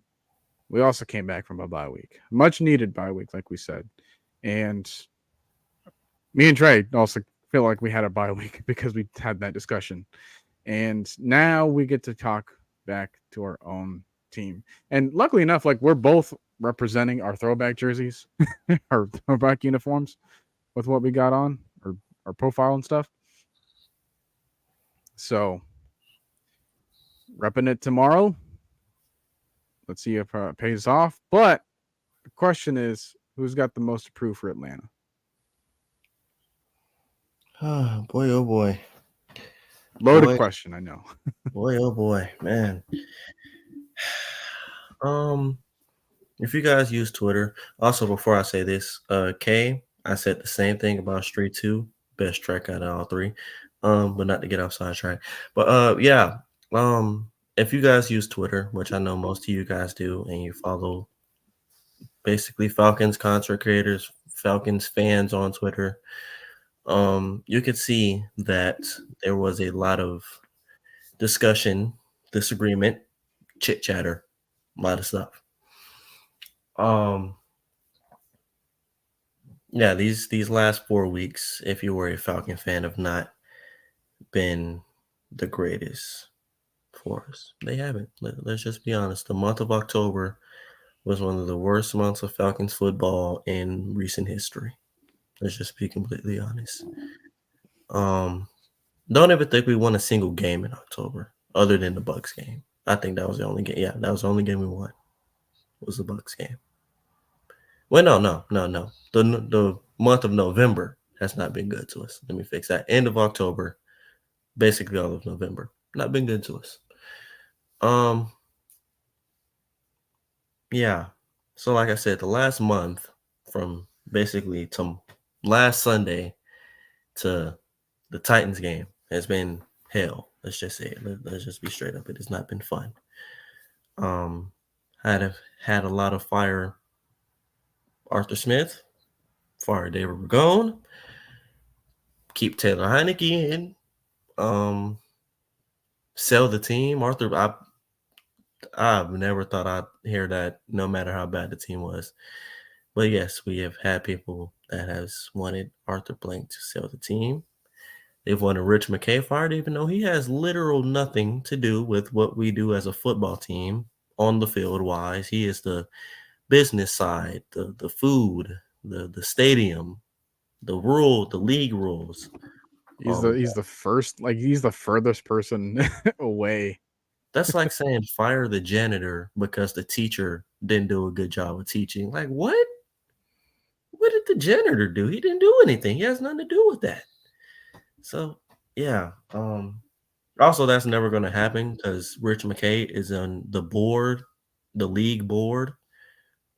[SPEAKER 1] We also came back from a bye week. Much needed bye week, like we said. And me and Trey also feel like we had a bye week because we had that discussion. And now we get to talk back to our own team. And luckily enough, like we're both representing our throwback jerseys, our throwback uniforms with what we got on, or our profile and stuff. So repping it tomorrow. Let's see if it pays off. But the question is, who's got the most to prove for Atlanta?
[SPEAKER 2] Oh boy.
[SPEAKER 1] Loaded question, I know.
[SPEAKER 2] Boy, oh boy, man. If you guys use Twitter, also before I say this, K, I said the same thing about Street 2, best track out of all three. But not to get off sidetrack. But yeah, if you guys use Twitter, which I know most of you guys do, and you follow basically Falcons content creators, Falcons fans on Twitter, you could see that there was a lot of discussion, disagreement, chit chatter, a lot of stuff. Yeah, these last 4 weeks, if you were a Falcon fan, have not been the greatest for us. They haven't. Let's just be honest. The month of October was one of the worst months of Falcons football in recent history. Let's just be completely honest. Don't ever think we won a single game in October other than the Bucks game. I think that was the only game. Yeah, that was the only game we won. Was the Bucks game. Well, no. The month of November has not been good to us. Let me fix that. End of October, basically all of November, not been good to us. Yeah. So like I said, the last month from basically to last Sunday to the Titans game has been hell. Let's just say it. Let's just be straight up. It has not been fun. Had a lot of fire Arthur Smith, fire David Ragone, keep Taylor Heineke in, sell the team. Arthur, I've never thought I'd hear that no matter how bad the team was. But yes, we have had people that has wanted Arthur Blank to sell the team. They've wanted Rich McKay fired, even though he has literal nothing to do with what we do as a football team on the field wise. He is the business side, the food, the stadium, the league rules.
[SPEAKER 1] He's the first, like he's the furthest person away
[SPEAKER 2] That's like saying fire the janitor because the teacher didn't do a good job of teaching. Like, what? What did the janitor do? He didn't do anything. He has nothing to do with that. So, yeah. Also, that's never going to happen because Rich McKay is on the board, the league board,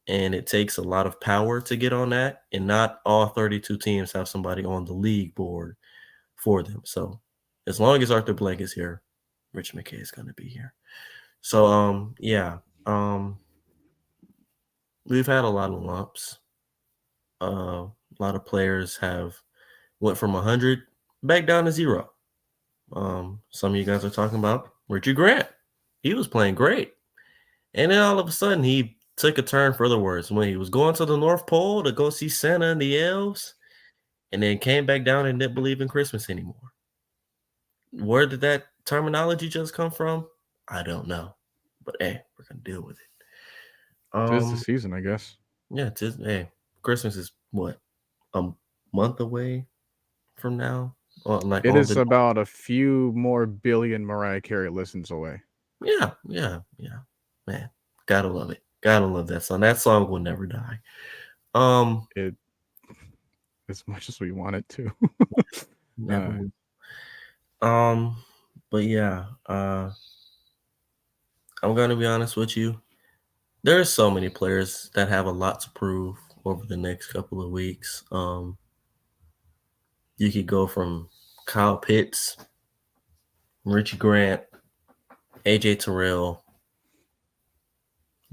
[SPEAKER 2] and it takes a lot of power to get on that. And not all 32 teams have somebody on the league board for them. So, as long as Arthur Blank is here, Rich McKay is going to be here. So, yeah. We've had a lot of lumps. A lot of players have went from 100 back down to 0. Some of you guys are talking about Richard Grant. He was playing great. And then all of a sudden he took a turn for the worse when he was going to the North Pole to go see Santa and the elves, and then came back down and didn't believe in Christmas anymore. Where did that terminology just come from? I don't know. But hey, we're gonna deal with it.
[SPEAKER 1] Tis the season, I guess.
[SPEAKER 2] Yeah, hey, Christmas is what, a month away from now? Like
[SPEAKER 1] it is about a few more billion Mariah Carey listens away.
[SPEAKER 2] Yeah. Man, gotta love it. Gotta love that song. That song will never die.
[SPEAKER 1] It as much as we want it to.
[SPEAKER 2] Never. But yeah, I'm gonna be honest with you. There are so many players that have a lot to prove over the next couple of weeks. You could go from Kyle Pitts, Richie Grant, AJ Terrell,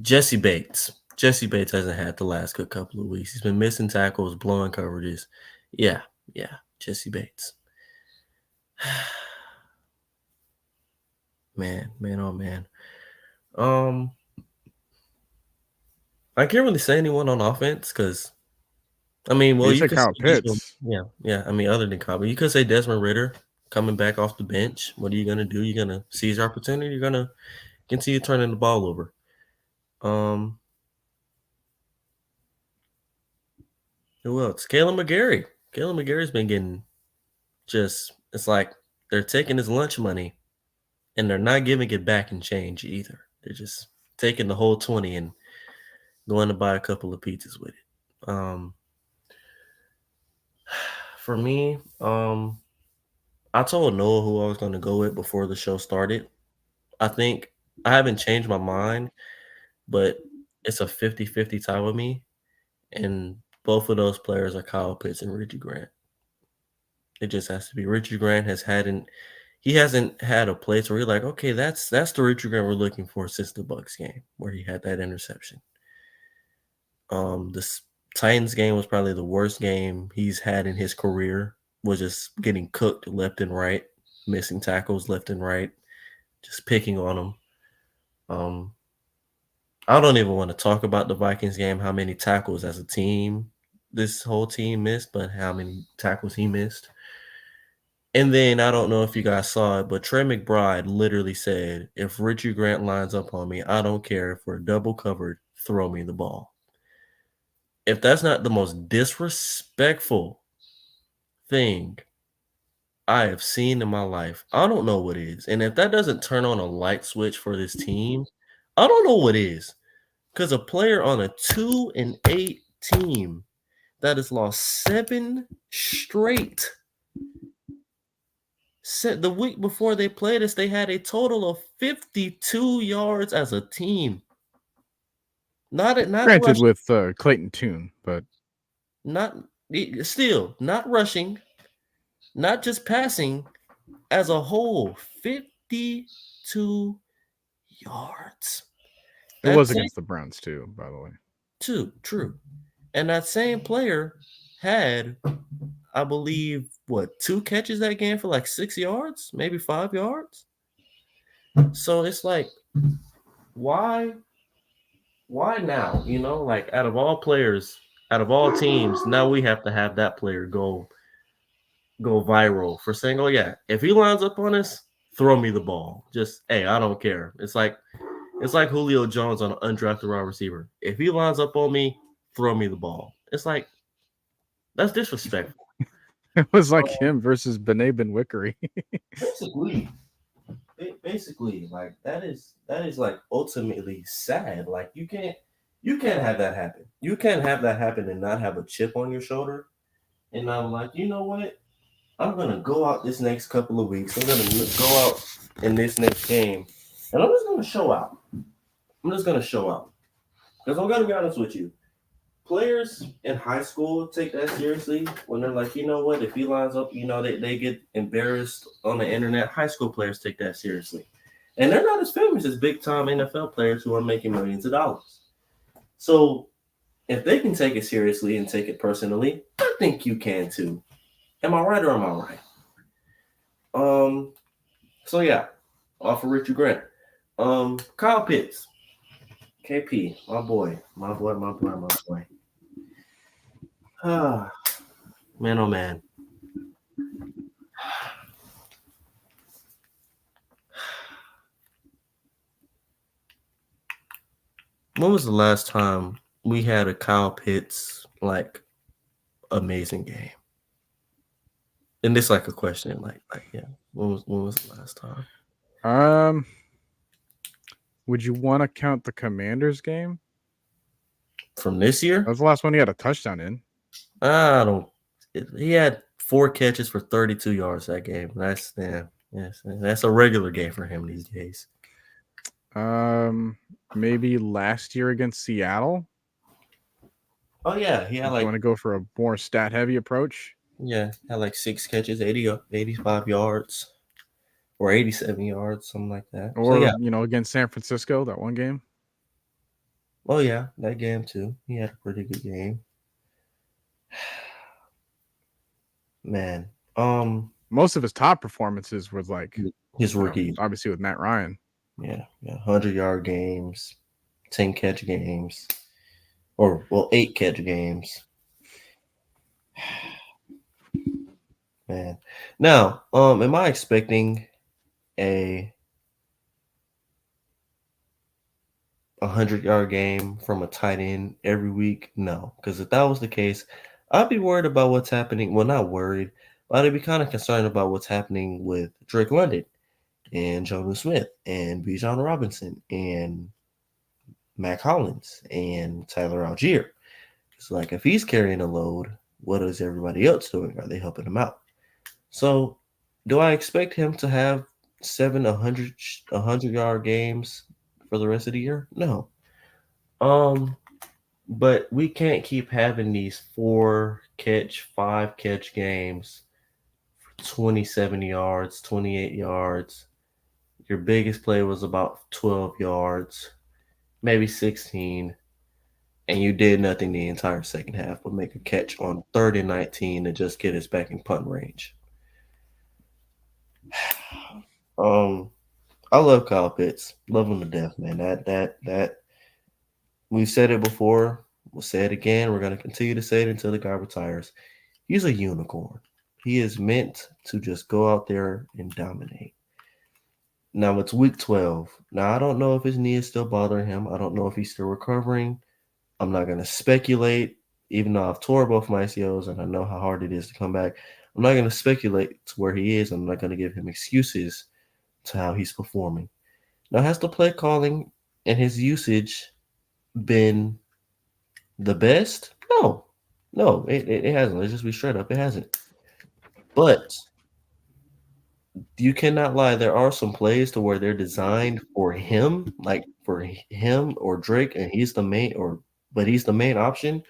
[SPEAKER 2] Jesse Bates. Jesse Bates hasn't had the last good couple of weeks. He's been missing tackles, blowing coverages. Yeah, Jesse Bates. Man, oh man. I can't really say anyone on offense because, I mean, well, you could
[SPEAKER 1] Kyle Pitts.
[SPEAKER 2] Yeah. I mean, other than Kyle, you could say Desmond Ridder coming back off the bench. What are you gonna do? You're gonna seize your opportunity. You're gonna continue turning the ball over. Who else? Caleb McGarry. Caleb McGarry's been getting it's like they're taking his lunch money and they're not giving it back in change either. They're just taking the whole 20 and going to buy a couple of pizzas with it. For me, I told Noah who I was going to go with before the show started. I think I haven't changed my mind, but it's a 50-50 tie with me. And both of those players are Kyle Pitts and Richie Grant. It just has to be. Richie Grant hasn't had a place where you're like, okay, that's the Richie Grant we're looking for since the Bucs game where he had that interception. This Titans game was probably the worst game he's had in his career. Was just getting cooked left and right, missing tackles left and right, just picking on them. I don't even want to talk about the Vikings game, how many tackles as a team this whole team missed, but how many tackles he missed. And then I don't know if you guys saw it, but Trey McBride literally said, if Richie Grant lines up on me, I don't care if we're double covered, throw me the ball. If that's not the most disrespectful thing I have seen in my life, I don't know what is. And if that doesn't turn on a light switch for this team, I don't know what is. Because a player on a 2-8 team that has lost 7 straight. The week before they played us, they had a total of 52 yards as a team. Not
[SPEAKER 1] granted
[SPEAKER 2] rushing,
[SPEAKER 1] with Clayton Tune, but
[SPEAKER 2] not rushing, not just passing, as a whole, 52 yards.
[SPEAKER 1] It was against the Browns too, by the way.
[SPEAKER 2] True. And that same player had, I believe, 2 catches that game for like 6 yards, maybe 5 yards. So it's like, why now? You know, like out of all players, out of all teams, now we have to have that player go viral for saying, oh yeah, if he lines up on us, throw me the ball. Just, hey, I don't care. It's like Julio Jones on an undrafted wide receiver. If he lines up on me, throw me the ball. It's like, that's disrespectful.
[SPEAKER 1] It was like him versus Bené Benwickery.
[SPEAKER 2] Basically. basically, like that is like ultimately sad. Like you can't have that happen. You can't have that happen and not have a chip on your shoulder. And I'm like, you know what? I'm gonna go out this next couple of weeks. I'm gonna go out in this next game, and I'm just gonna show out. I'm just gonna show out because I'm gonna be honest with you. Players in high school take that seriously when they're like, you know what, if he lines up, they get embarrassed on the internet. High school players take that seriously. And they're not as famous as big time NFL players who are making millions of dollars. So if they can take it seriously and take it personally, I think you can too. Am I right or am I right? Um, so yeah, off of Richard Grant. Kyle Pitts, KP, my boy, my boy, my boy, my boy. Ah, man, oh man. When was the last time we had a Kyle Pitts like amazing game? And this like a question, like yeah. When was the last time?
[SPEAKER 1] Would you want to count the Commanders game?
[SPEAKER 2] From this year?
[SPEAKER 1] That was the last one he had a touchdown in.
[SPEAKER 2] I don't. He had 4 catches for 32 yards that game. That's yes, that's a regular game for him these days.
[SPEAKER 1] Maybe last year against Seattle.
[SPEAKER 2] Oh yeah, he had
[SPEAKER 1] You want to go for a more stat heavy approach?
[SPEAKER 2] Yeah, had like 6 catches, 85 yards, or 87 yards, something like that.
[SPEAKER 1] Or
[SPEAKER 2] so, yeah.
[SPEAKER 1] Against San Francisco, that one game.
[SPEAKER 2] Oh yeah, that game too. He had a pretty good game. Man,
[SPEAKER 1] most of his top performances was like
[SPEAKER 2] his rookie,
[SPEAKER 1] obviously with Matt Ryan.
[SPEAKER 2] Yeah, 100-yard games, 10 catch games, or 8 catch games. Man, now, am I expecting a 100-yard game from a tight end every week? No, because if that was the case, I'd be worried about what's happening. Well, not worried, but I'd be kind of concerned about what's happening with Drake London and Jonnu Smith and Bijan Robinson and Mac Hollins and Tyler Algier. It's like if he's carrying a load, what is everybody else doing? Are they helping him out? So, do I expect him to have 100-yard games for the rest of the year? No. But we can't keep having these 4-catch, 5-catch games, 27 yards, 28 yards. Your biggest play was about 12 yards, maybe 16, and you did nothing the entire second half but make a catch on 3rd and 19 to just get us back in punt range. I love Kyle Pitts. Love him to death, man. That we've said it before. We'll say it again. We're going to continue to say it until the guy retires. He's a unicorn. He is meant to just go out there and dominate. Now it's week 12. Now I don't know if his knee is still bothering him. I don't know if he's still recovering. I'm not going to speculate, even though I've tore both my ACLs and I know how hard it is to come back. I'm not going to speculate to where he is. I'm not going to give him excuses to how he's performing. Now, has the play calling and his usage been the best? No, it hasn't. Let's just be straight up. It hasn't. But you cannot lie. There are some plays to where they're designed for him, like for him or Drake, and he's the main option.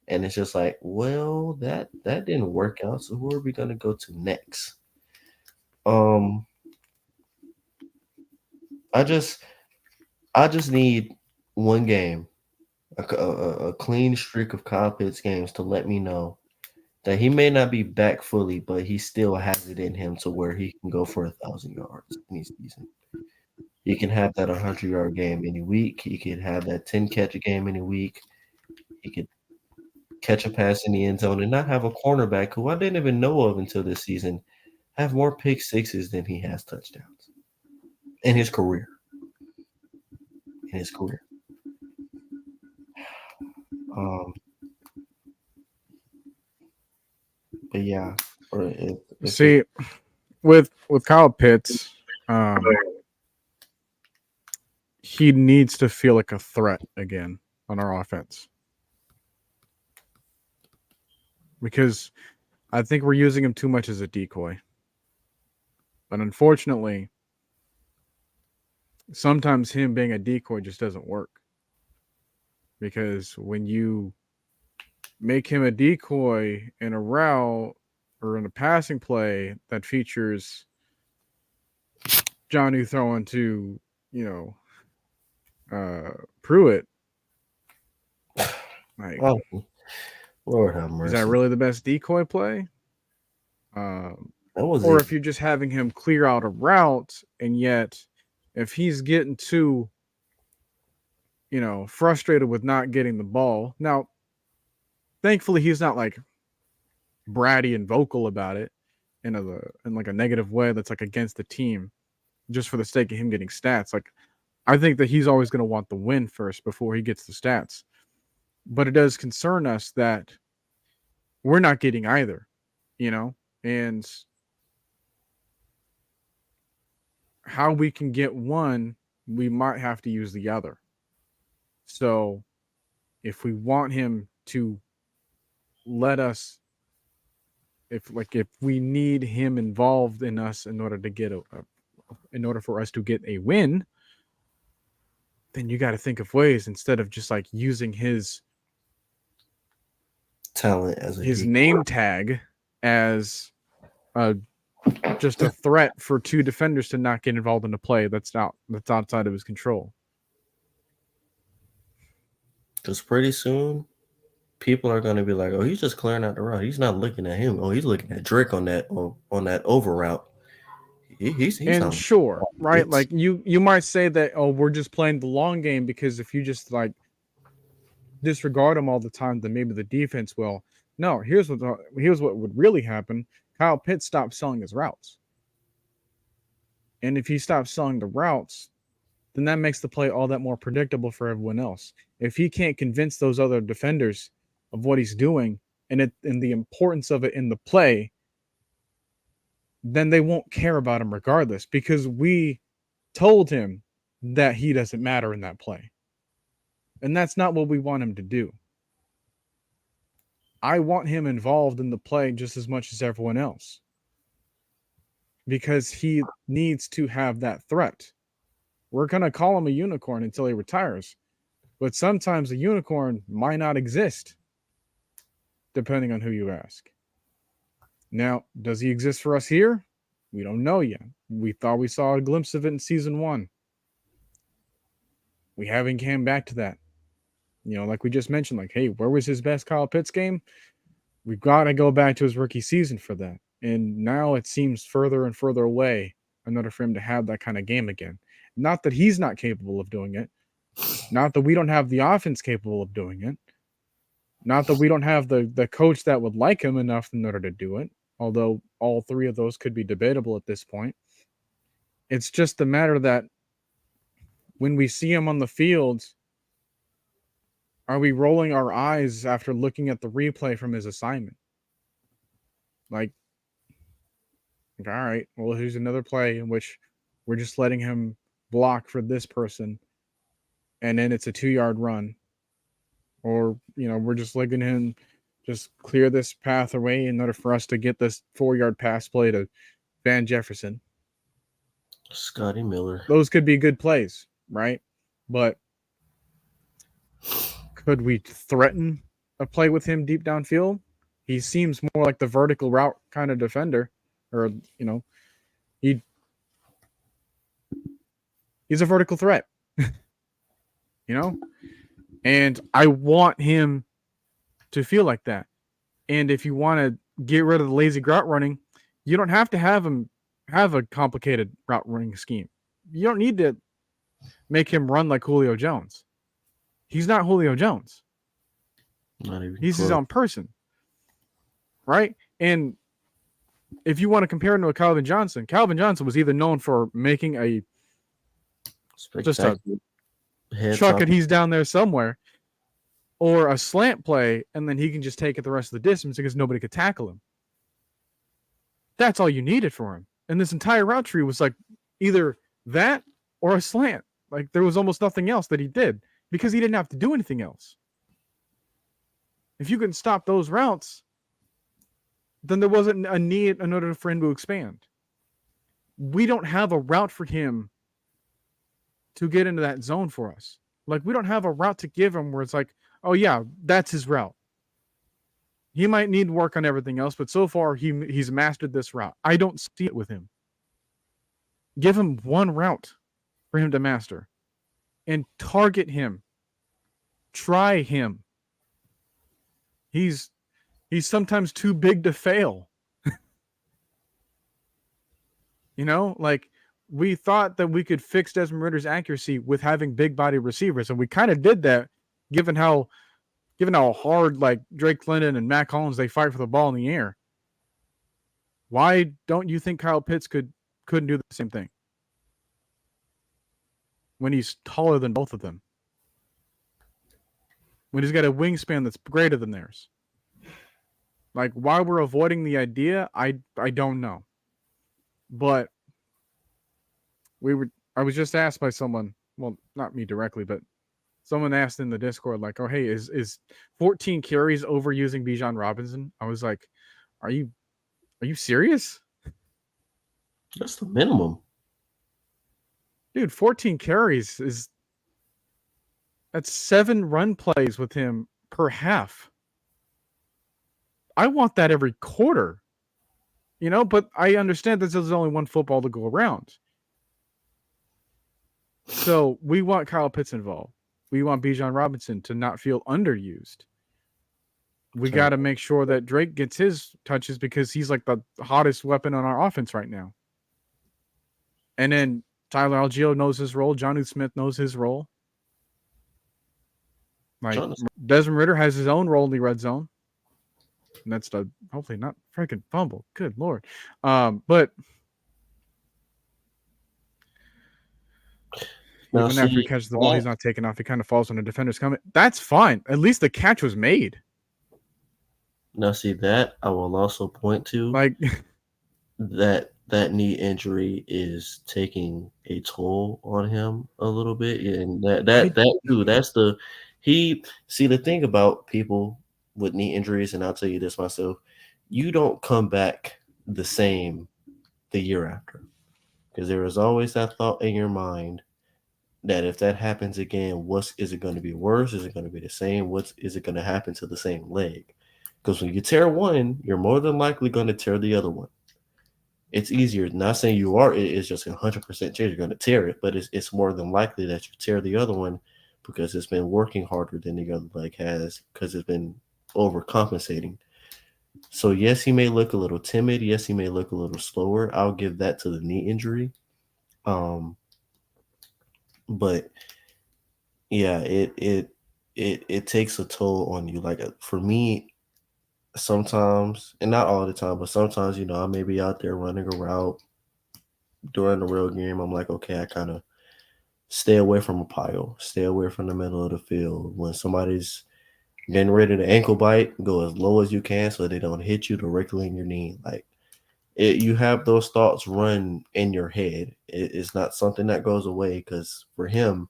[SPEAKER 2] And it's just like, well, that didn't work out. So who are we gonna go to next? I just need one game, a clean streak of Kyle Pitts games to let me know that he may not be back fully, but he still has it in him to where he can go for 1,000 yards any season. He can have that 100-yard game any week. He could have that 10-catch game any week. He could catch a pass in the end zone and not have a cornerback who I didn't even know of until this season have more pick sixes than he has touchdowns in his career. But yeah,
[SPEAKER 1] See, with Kyle Pitts, He needs to feel like a threat again on our offense. Because I think we're using him too much as a decoy. But unfortunately, sometimes him being a decoy just doesn't work. Because when you make him a decoy in a route or in a passing play that features Johnny throwing to, Pruitt, like,
[SPEAKER 2] Oh, Lord have mercy.
[SPEAKER 1] is that really the best decoy play?
[SPEAKER 2] That was
[SPEAKER 1] Or
[SPEAKER 2] it.
[SPEAKER 1] if you're just having him clear out a route, and yet if he's getting too, frustrated with not getting the ball. Now, thankfully, he's not like bratty and vocal about it in like a negative way that's like against the team just for the sake of him getting stats. Like, I think that he's always going to want the win first before he gets the stats. But it does concern us that we're not getting either, and how we can get one, we might have to use the other. So if we want him to let us, if we need him involved in us in order to get in order for us to get a win, then you got to think of ways instead of just like using his
[SPEAKER 2] talent as
[SPEAKER 1] his name tag as just a threat for two defenders to not get involved in a play that's outside of his control.
[SPEAKER 2] Because pretty soon, people are going to be like, "Oh, he's just clearing out the route. He's not looking at him. Oh, he's looking at Drake on that over route." He's
[SPEAKER 1] and sure, right? Like you might say that, oh, we're just playing the long game because if you just like disregard him all the time, then maybe the defense will. No, here's what would really happen. Kyle Pitts stopped selling his routes. And if he stops selling the routes, then that makes the play all that more predictable for everyone else. If he can't convince those other defenders of what he's doing and the importance of it in the play, then they won't care about him regardless because we told him that he doesn't matter in that play. And that's not what we want him to do. I want him involved in the play just as much as everyone else because he needs to have that threat. We're going to call him a unicorn until he retires, but sometimes a unicorn might not exist depending on who you ask. Now, does he exist for us here? We don't know yet. We thought we saw a glimpse of it in season 1. We haven't came back to that. Like we just mentioned, like, hey, where was his best Kyle Pitts game? We've got to go back to his rookie season for that. And now it seems further and further away in order for him to have that kind of game again. Not that he's not capable of doing it. Not that we don't have the offense capable of doing it. Not that we don't have the coach that would like him enough in order to do it. Although all three of those could be debatable at this point. It's just the matter that when we see him on the field, are we rolling our eyes after looking at the replay from his assignment? Like, all right, well, here's another play in which we're just letting him block for this person, and then it's a 2-yard run. Or, we're just letting him just clear this path away in order for us to get this 4-yard pass play to Van Jefferson.
[SPEAKER 2] Scotty Miller.
[SPEAKER 1] Those could be good plays, right? But could we threaten a play with him deep downfield? He seems more like the vertical route kind of defender, or he's a vertical threat, and I want him to feel like that. And if you want to get rid of the lazy route running, you don't have to have him have a complicated route running scheme. You don't need to make him run like Julio Jones. He's not Julio Jones. He's his own person. Right? And if you want to compare him to a Calvin Johnson was either known for making a just a chuck it, he's down there somewhere, or a slant play, and then he can just take it the rest of the distance because nobody could tackle him. That's all you needed for him. And this entire route tree was like either that or a slant. Like there was almost nothing else that he did because he didn't have to do anything else. If you can stop those routes, then there wasn't a need in order for him to expand. We don't have a route for him to get into that zone for us. Like we don't have a route to give him where it's like, oh yeah, that's his route. He might need work on everything else, but so far he's mastered this route. I don't see it with him. Give him one route for him to master and target him. Try him. He's sometimes too big to fail. You know, like we thought that we could fix Desmond Ritter's accuracy with having big body receivers, and we kind of did that given how hard like Drake London and Matt Collins they fight for the ball in the air. Why don't you think Kyle Pitts couldn't do the same thing when he's taller than both of them? When he's got a wingspan that's greater than theirs? Like why we're avoiding the idea, I don't know. But I was just asked by someone, well, not me directly, but someone asked in the Discord, like, oh, hey, is 14 carries overusing Bijan Robinson? I was like, are you serious?
[SPEAKER 2] That's the minimum.
[SPEAKER 1] Dude, 14 carries that's 7 run plays with him per half. I want that every quarter. You know, but I understand that there's only one football to go around. So we want Kyle Pitts involved. We want Bijan Robinson to not feel underused. We got to make sure that Drake gets his touches because he's like the hottest weapon on our offense right now. And then Tyler Algier knows his role. Jonnu Smith knows his role. Like Desmond Ridder has his own role in the red zone. And that's the hopefully not freaking fumble. Good Lord. But now, even after he catches the ball, he's not taking off. He kind of falls when the defender's coming. That's fine. At least the catch was made.
[SPEAKER 2] Now, see that I will also point to
[SPEAKER 1] like
[SPEAKER 2] that knee injury is taking a toll on him a little bit, and that too. That's the the thing about people with knee injuries, and I'll tell you this myself: you don't come back the same the year after, because there is always that thought in your mind that if that happens again, is it going to be worse? Is it going to be the same? Is it going to happen to the same leg? Because when you tear one, you're more than likely going to tear the other one. It's easier. Not saying you are. It's just 100% chance you're going to tear it, but it's more than likely that you tear the other one because it's been working harder than the other leg has because it's been overcompensating. So yes, he may look a little timid. Yes, he may look a little slower. I'll give that to the knee injury. But yeah, it takes a toll on you. Like for me, sometimes, and not all the time, but sometimes, I may be out there running a route during the real game. I'm like, okay, I kind of stay away from a pile, stay away from the middle of the field. When somebody's getting ready to ankle bite, go as low as you can so they don't hit you directly in your knee. Like you have those thoughts run in your head. It's not something that goes away because for him,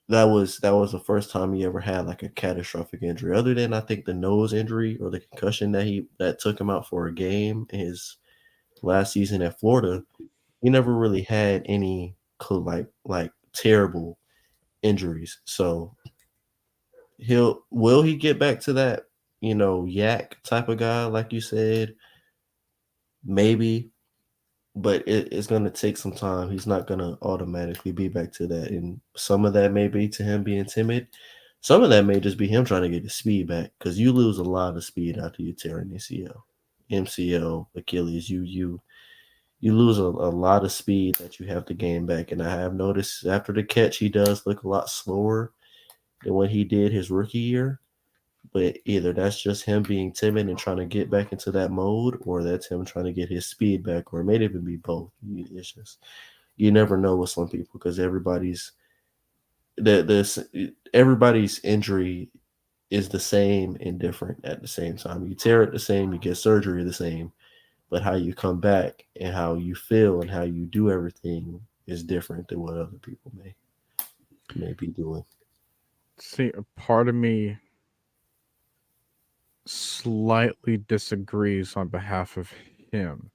[SPEAKER 2] that was the first time he ever had like a catastrophic injury, other than I think the nose injury or the concussion that took him out for a game in his last season at Florida. He never really had any like terrible injuries. So will he get back to that, yak type of guy, like you said? Maybe. But it's going to take some time. He's not going to automatically be back to that. And some of that may be to him being timid. Some of that may just be him trying to get his speed back because you lose a lot of speed after you tear an ACL, MCL, Achilles. You lose a lot of speed that you have to gain back. And I have noticed after the catch, he does look a lot slower than what he did his rookie year. But either that's just him being timid and trying to get back into that mode, or that's him trying to get his speed back, or it may even be both. It's just you never know with some people because everybody's injury is the same and different at the same time. You tear it the same, you get surgery the same, but how you come back and how you feel and how you do everything is different than what other people may be doing.
[SPEAKER 1] See, a part of me slightly disagrees on behalf of him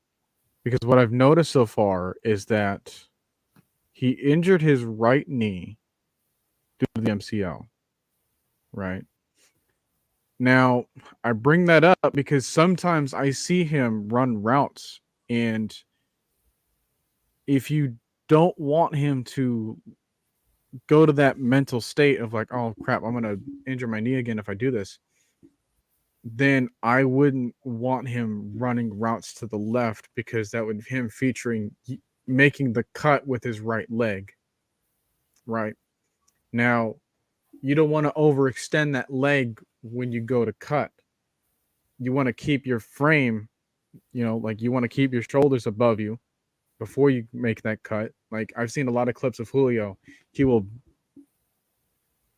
[SPEAKER 1] because what I've noticed so far is that he injured his right knee due to the MCL, right? Now, I bring that up because sometimes I see him run routes, and if you don't want him to go to that mental state of like, oh crap, I'm gonna injure my knee again if I do this, then I wouldn't want him running routes to the left because that would him featuring making the cut with his right leg. Right. Now, you don't want to overextend that leg when you go to cut. You want to keep your frame, like you want to keep your shoulders above you before you make that cut. Like I've seen a lot of clips of Julio. He will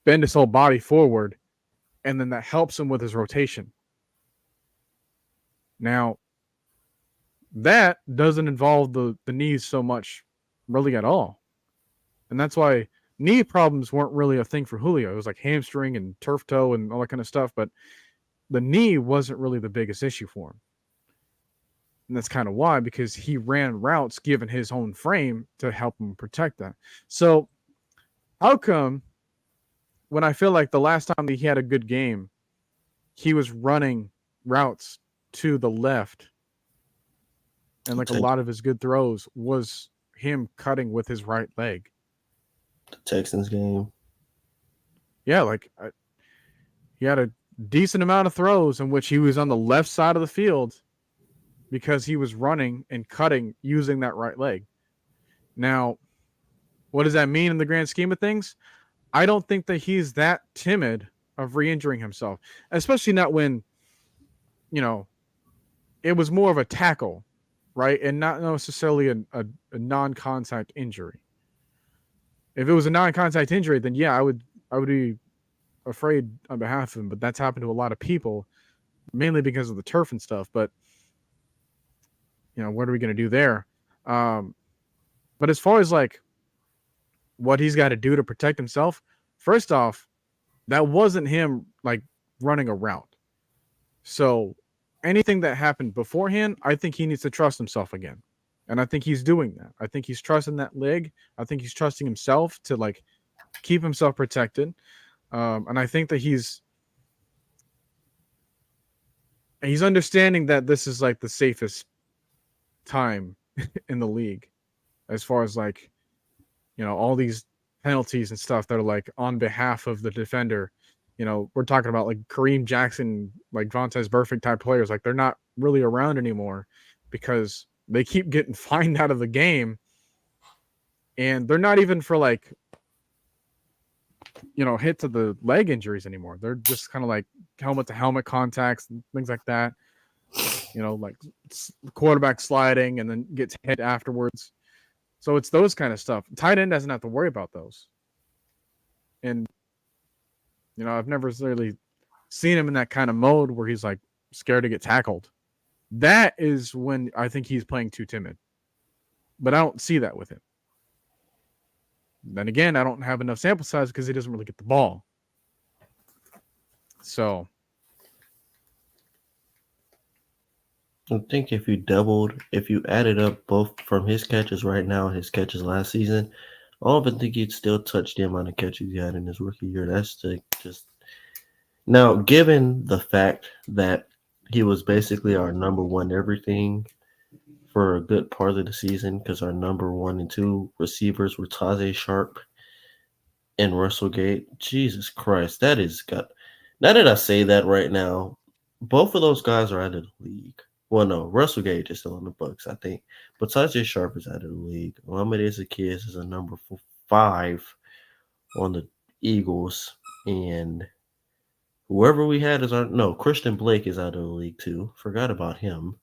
[SPEAKER 1] bend his whole body forward, and then that helps him with his rotation. Now, that doesn't involve the knees so much really at all. And that's why knee problems weren't really a thing for Julio. It was like hamstring and turf toe and all that kind of stuff, but the knee wasn't really the biggest issue for him. And that's kind of why, because he ran routes given his own frame to help him protect that. So how come when I feel like the last time that he had a good game, he was running routes to the left and like a lot of his good throws was him cutting with his right leg.
[SPEAKER 2] The Texans game.
[SPEAKER 1] Yeah, like he had a decent amount of throws in which he was on the left side of the field because he was running and cutting using that right leg. Now, what does that mean in the grand scheme of things? I don't think that he's that timid of re-injuring himself, especially not when, it was more of a tackle, right? And not necessarily a non-contact injury. If it was a non-contact injury, then yeah, I would be afraid on behalf of him, but that's happened to a lot of people, mainly because of the turf and stuff. But what are we going to do there? But as far as like what he's got to do to protect himself, first off, that wasn't him like running a route. So anything that happened beforehand, I think he needs to trust himself again. And I think he's doing that. I think he's trusting that leg. I think he's trusting himself to like keep himself protected. And I think that he's understanding that this is like the safest time in the league as far as like, all these penalties and stuff that are like on behalf of the defender. We're talking about like Kareem Jackson, like Vontaze Burfict type players. Like they're not really around anymore because they keep getting fined out of the game. And they're not even for like, hits of the leg injuries anymore. They're just kind of like helmet to helmet contacts and things like that. Like quarterback sliding and then gets hit afterwards. So it's those kind of stuff. Tight end doesn't have to worry about those. And, I've never really seen him in that kind of mode where he's like scared to get tackled. That is when I think he's playing too timid. But I don't see that with him. Then again, I don't have enough sample size because he doesn't really get the ball. So
[SPEAKER 2] I think if you added up both from his catches right now and his catches last season, I don't even think he'd still touch the amount of catches he had in his rookie year. That's just now, given the fact that he was basically our number one everything for a good part of the season because our number 1 and 2 receivers were Tajay Sharp and Russell Gate. Jesus Christ, that is got. Now that I say that right now, both of those guys are out of the league. Well, no, Russell Gage is still on the Bucks, I think, but Tajay Sharp is out of the league. Muhammad Zacchaeus is a number 5 on the Eagles, and whoever we had is Christian Blake is out of the league too. Forgot about him.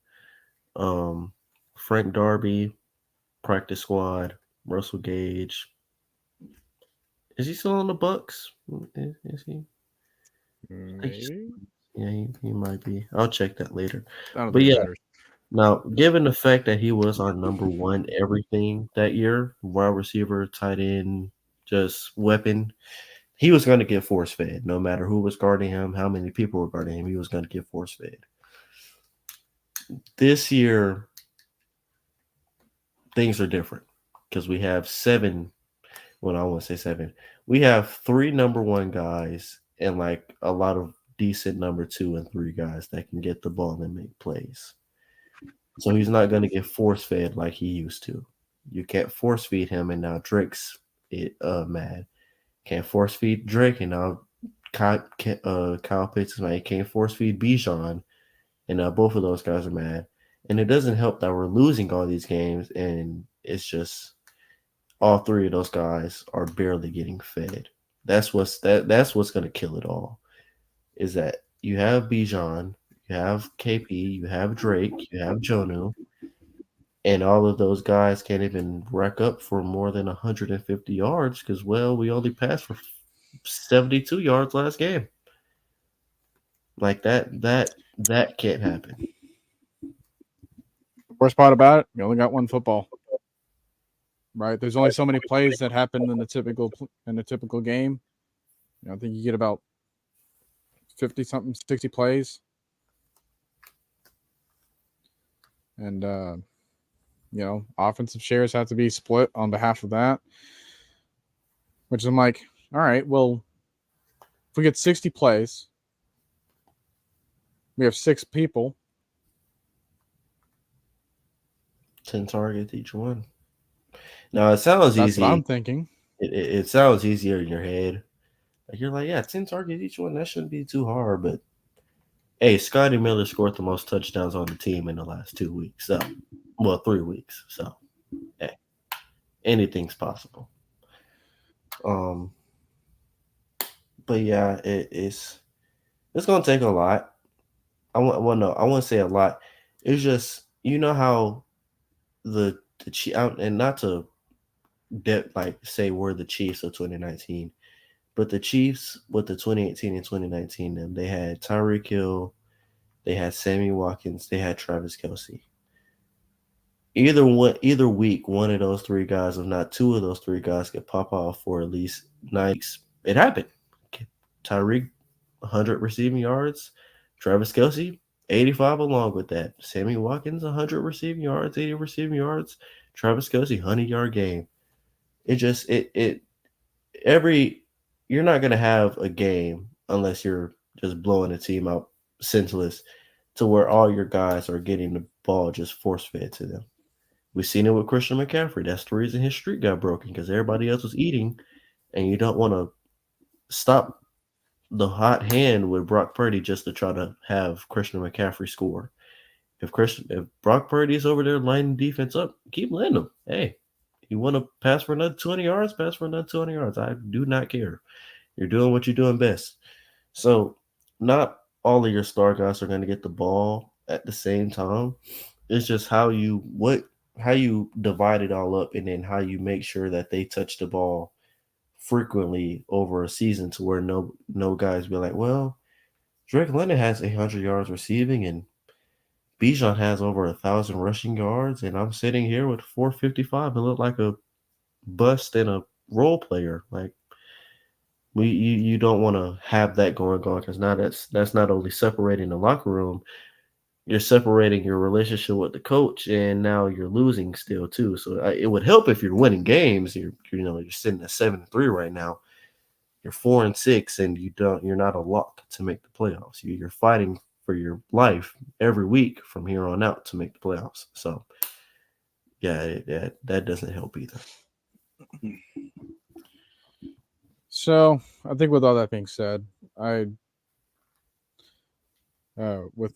[SPEAKER 2] Frank Darby, practice squad. Russell Gage. Is he still on the Bucks? Is he?
[SPEAKER 1] maybe.
[SPEAKER 2] Yeah, he might be. I'll check that later.
[SPEAKER 1] I don't
[SPEAKER 2] But
[SPEAKER 1] think
[SPEAKER 2] yeah,
[SPEAKER 1] it matters.
[SPEAKER 2] Now, given the fact that he was our number one everything that year, wide receiver, tight end, just weapon, he was going to get force fed no matter who was guarding him, how many people were guarding him. He was going to get force fed. This year, things are different because we have seven. Well, I won't say seven. We have three number one guys and like a lot of decent number two and three guys that can get the ball and make plays. So he's not going to get force fed like he used to. You can't force feed him, and now Drake's mad. Can't force feed Drake, and now Kyle Pitts is mad. He can't force feed Bijan, and now both of those guys are mad. And it doesn't help that we're losing all these games, and it's just all three of those guys are barely getting fed. That's what's going to kill it all. Is that you have Bijan, you have KP, you have Drake, you have Jonu, and all of those guys can't even rack up for more than 150 yards because, well, we only passed for 72 yards last game. Like that can't happen.
[SPEAKER 1] Worst part about it, you only got one football. Right? There's only so many plays that happen in the typical game. I think you get about 50 something, 60 plays, and offensive shares have to be split on behalf of that. Which I'm like, all right, well, if we get 60 plays, we have 6 people.
[SPEAKER 2] 10 targets each one. Now it sounds
[SPEAKER 1] That's
[SPEAKER 2] easy.
[SPEAKER 1] what I'm thinking.
[SPEAKER 2] It sounds easier in your head. Like you're like, yeah, 10 targets each one. That shouldn't be too hard. But hey, Scotty Miller scored the most touchdowns on the team in the last 2 weeks. So, well, 3 weeks. So, hey, anything's possible. But yeah, it's gonna take a lot. I want to say a lot. It's just how the and not to say we're the Chiefs of 2019, but the Chiefs with the 2018 and 2019 them, they had Tyreek Hill, they had Sammy Watkins, they had Travis Kelce. Either week, one of those three guys, if not two of those three guys, could pop off for at least 9 weeks. It happened. Tyreek, 100 receiving yards. Travis Kelce, 85 along with that. Sammy Watkins, 100 receiving yards, 80 receiving yards. Travis Kelce, 100-yard game. It just you're not gonna have a game unless you're just blowing a team out senseless to where all your guys are getting the ball just force fed to them. We've seen it with Christian McCaffrey. That's the reason his streak got broken because everybody else was eating, and you don't want to stop the hot hand with Brock Purdy just to try to have Christian McCaffrey score. If Brock Purdy's over there lining defense up, keep letting him. Hey, you want to pass for another 20 yards? Pass for another 20 yards. I do not care. You're doing what you're doing best. So, not all of your star guys are going to get the ball at the same time. It's just how you divide it all up, and then how you make sure that they touch the ball frequently over a season to where no guys be like, well, Drake London has 800 yards receiving and Bijan has over 1,000 rushing yards, and I'm sitting here with 455 and look like a bust and a role player. Like you don't want to have that going on because now that's not only separating the locker room, you're separating your relationship with the coach, and now you're losing still too. So it would help if you're winning games. You're sitting at 7-3 right now. You're 4-6, and you're not a lock to make the playoffs. You're fighting for your life every week from here on out to make the playoffs. So yeah, that doesn't help either.
[SPEAKER 1] So I think with all that being said, with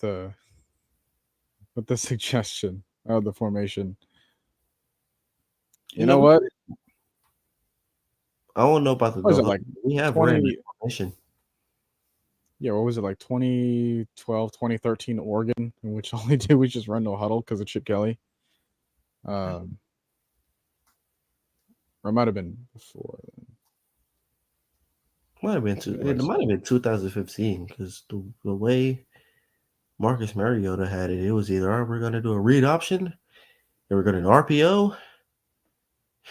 [SPEAKER 1] the suggestion of the formation, you know what?
[SPEAKER 2] I don't know about the
[SPEAKER 1] What was it like?
[SPEAKER 2] we have
[SPEAKER 1] 20
[SPEAKER 2] information.
[SPEAKER 1] Yeah, what was it like 2012, 2013 Oregon, in which all they did was just run no huddle because of Chip Kelly. Or it might have been before.
[SPEAKER 2] It might have been 2015 because the way Marcus Mariota had it. It was either, all right, we're going to do a read option, and we're going to do an RPO,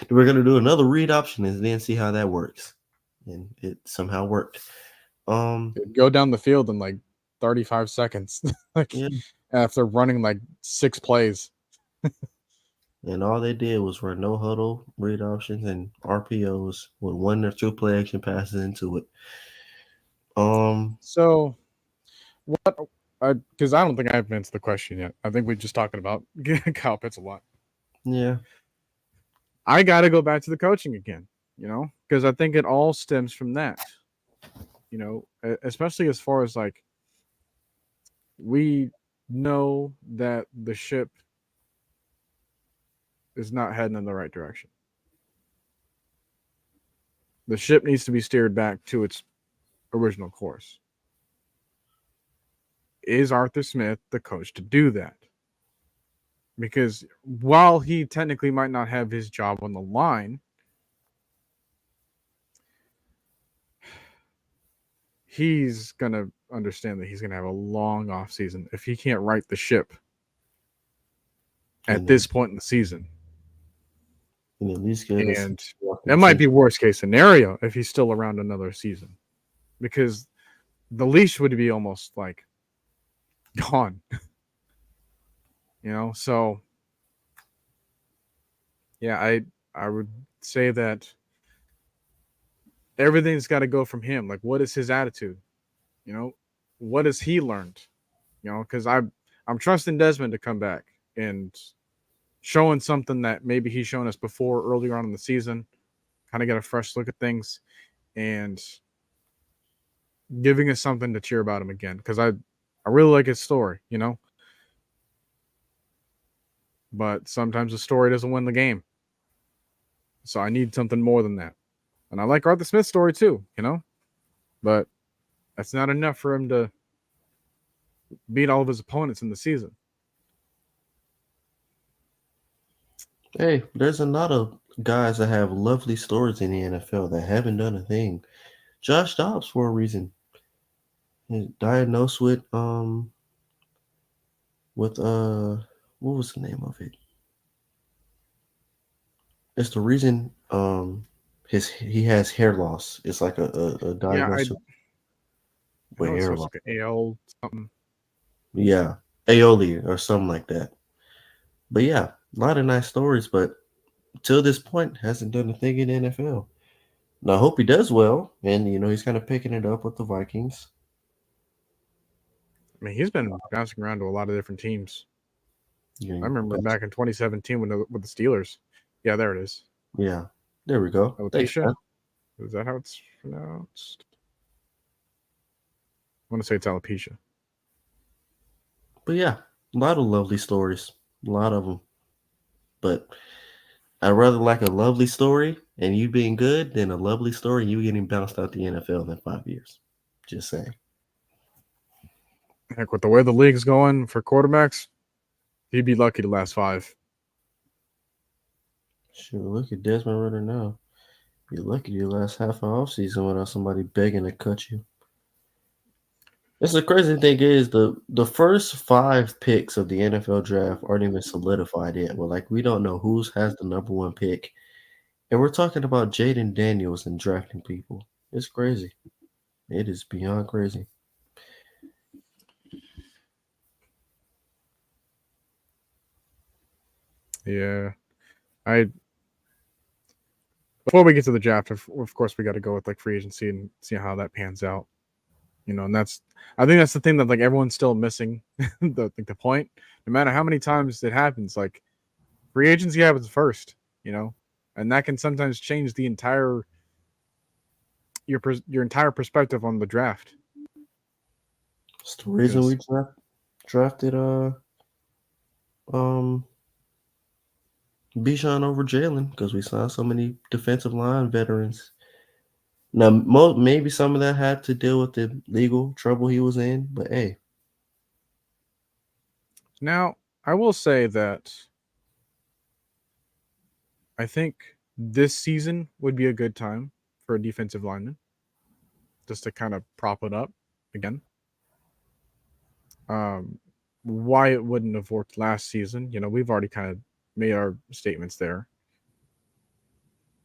[SPEAKER 2] and we're going to do another read option and then see how that works. And it somehow worked.
[SPEAKER 1] It'd go down the field in like 35 seconds, like
[SPEAKER 2] Yeah.
[SPEAKER 1] after running like 6 plays.
[SPEAKER 2] And all they did was run no huddle, read options, and RPOs with 1 or 2 play action passes into it.
[SPEAKER 1] So what? Because I don't think I've answered the question yet. I think we're just talking about Kyle Pitts a lot.
[SPEAKER 2] Yeah.
[SPEAKER 1] I got to go back to the coaching again, because I think it all stems from that. Especially as far as like we know that the ship is not heading in the right direction. The ship needs to be steered back to its original course. Is Arthur Smith the coach to do that? Because while he technically might not have his job on the line, he's going to understand that he's going to have a long off season if he can't right the ship at this point in the season.
[SPEAKER 2] And at least get us.
[SPEAKER 1] And that might be worst case scenario if he's still around another season, because the leash would be almost like gone. So yeah, I would say that everything's got to go from him. Like, what is his attitude? What has he learned? Because I'm trusting Desmond to come back and showing something that maybe he's shown us before earlier on in the season, kind of get a fresh look at things and giving us something to cheer about him again. Because I really like his story, but sometimes the story doesn't win the game. So I need something more than that. And I like Arthur Smith's story too, but that's not enough for him to beat all of his opponents in the season.
[SPEAKER 2] Hey, there's a lot of guys that have lovely stories in the NFL that haven't done a thing. Josh Dobbs, for a reason, is diagnosed with what was the name of it? It's the reason he has hair loss. It's like a diagnosis with hair loss.
[SPEAKER 1] Like an AL something.
[SPEAKER 2] Yeah, aioli or something like that. But yeah, a lot of nice stories, but till this point hasn't done a thing in the NFL. Now I hope he does well, and he's kind of picking it up with the Vikings.
[SPEAKER 1] I mean, he's been bouncing around to a lot of different teams. I remember back in 2017 with the Steelers. Yeah, there it is.
[SPEAKER 2] Yeah, there we go.
[SPEAKER 1] Alopecia? Is that how it's pronounced? I want to say it's alopecia.
[SPEAKER 2] But yeah, a lot of lovely stories. A lot of them. But I'd rather like a lovely story and you being good than a lovely story and you getting bounced out the NFL in 5 years. Just saying.
[SPEAKER 1] Heck, with the way the league's going for quarterbacks, he'd be lucky to last 5.
[SPEAKER 2] Sure, look at Desmond Ritter now. You're lucky you last half an offseason without somebody begging to cut you. That's the crazy thing is the first 5 picks of the NFL draft aren't even solidified yet. We don't know who has the number 1 pick. And we're talking about Jaden Daniels and drafting people. It's crazy. It is beyond crazy.
[SPEAKER 1] Yeah. Before we get to the draft, of course, we got to go with like free agency and see how that pans out. And I think that's the thing that like everyone's still missing. the point, no matter how many times it happens, like free agency happens first, and that can sometimes change the entire your entire perspective on the draft.
[SPEAKER 2] It's the reason we drafted Bijan over Jalen, because we saw so many defensive line veterans. Now, maybe some of that had to deal with the legal trouble he was in, but hey.
[SPEAKER 1] Now, I will say that I think this season would be a good time for a defensive lineman, just to kind of prop it up again. why it wouldn't have worked last season. We've already kind of made our statements there.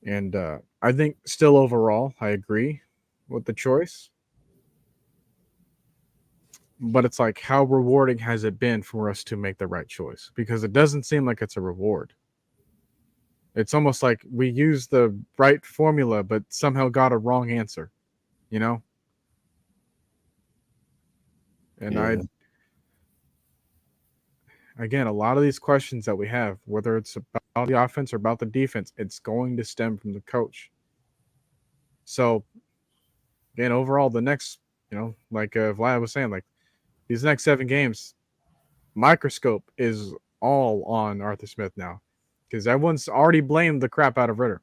[SPEAKER 1] And I think still overall, I agree with the choice. But it's like, how rewarding has it been for us to make the right choice? Because it doesn't seem like it's a reward. It's almost like we used the right formula, but somehow got a wrong answer, you know? And
[SPEAKER 2] Yeah.
[SPEAKER 1] again, a lot of these questions that we have, whether it's about the offense or about the defense, it's going to stem from the coach. So, again, overall, the next, like Vlad was saying, like these next 7 games, microscope is all on Arthur Smith now, because everyone's already blamed the crap out of Ritter.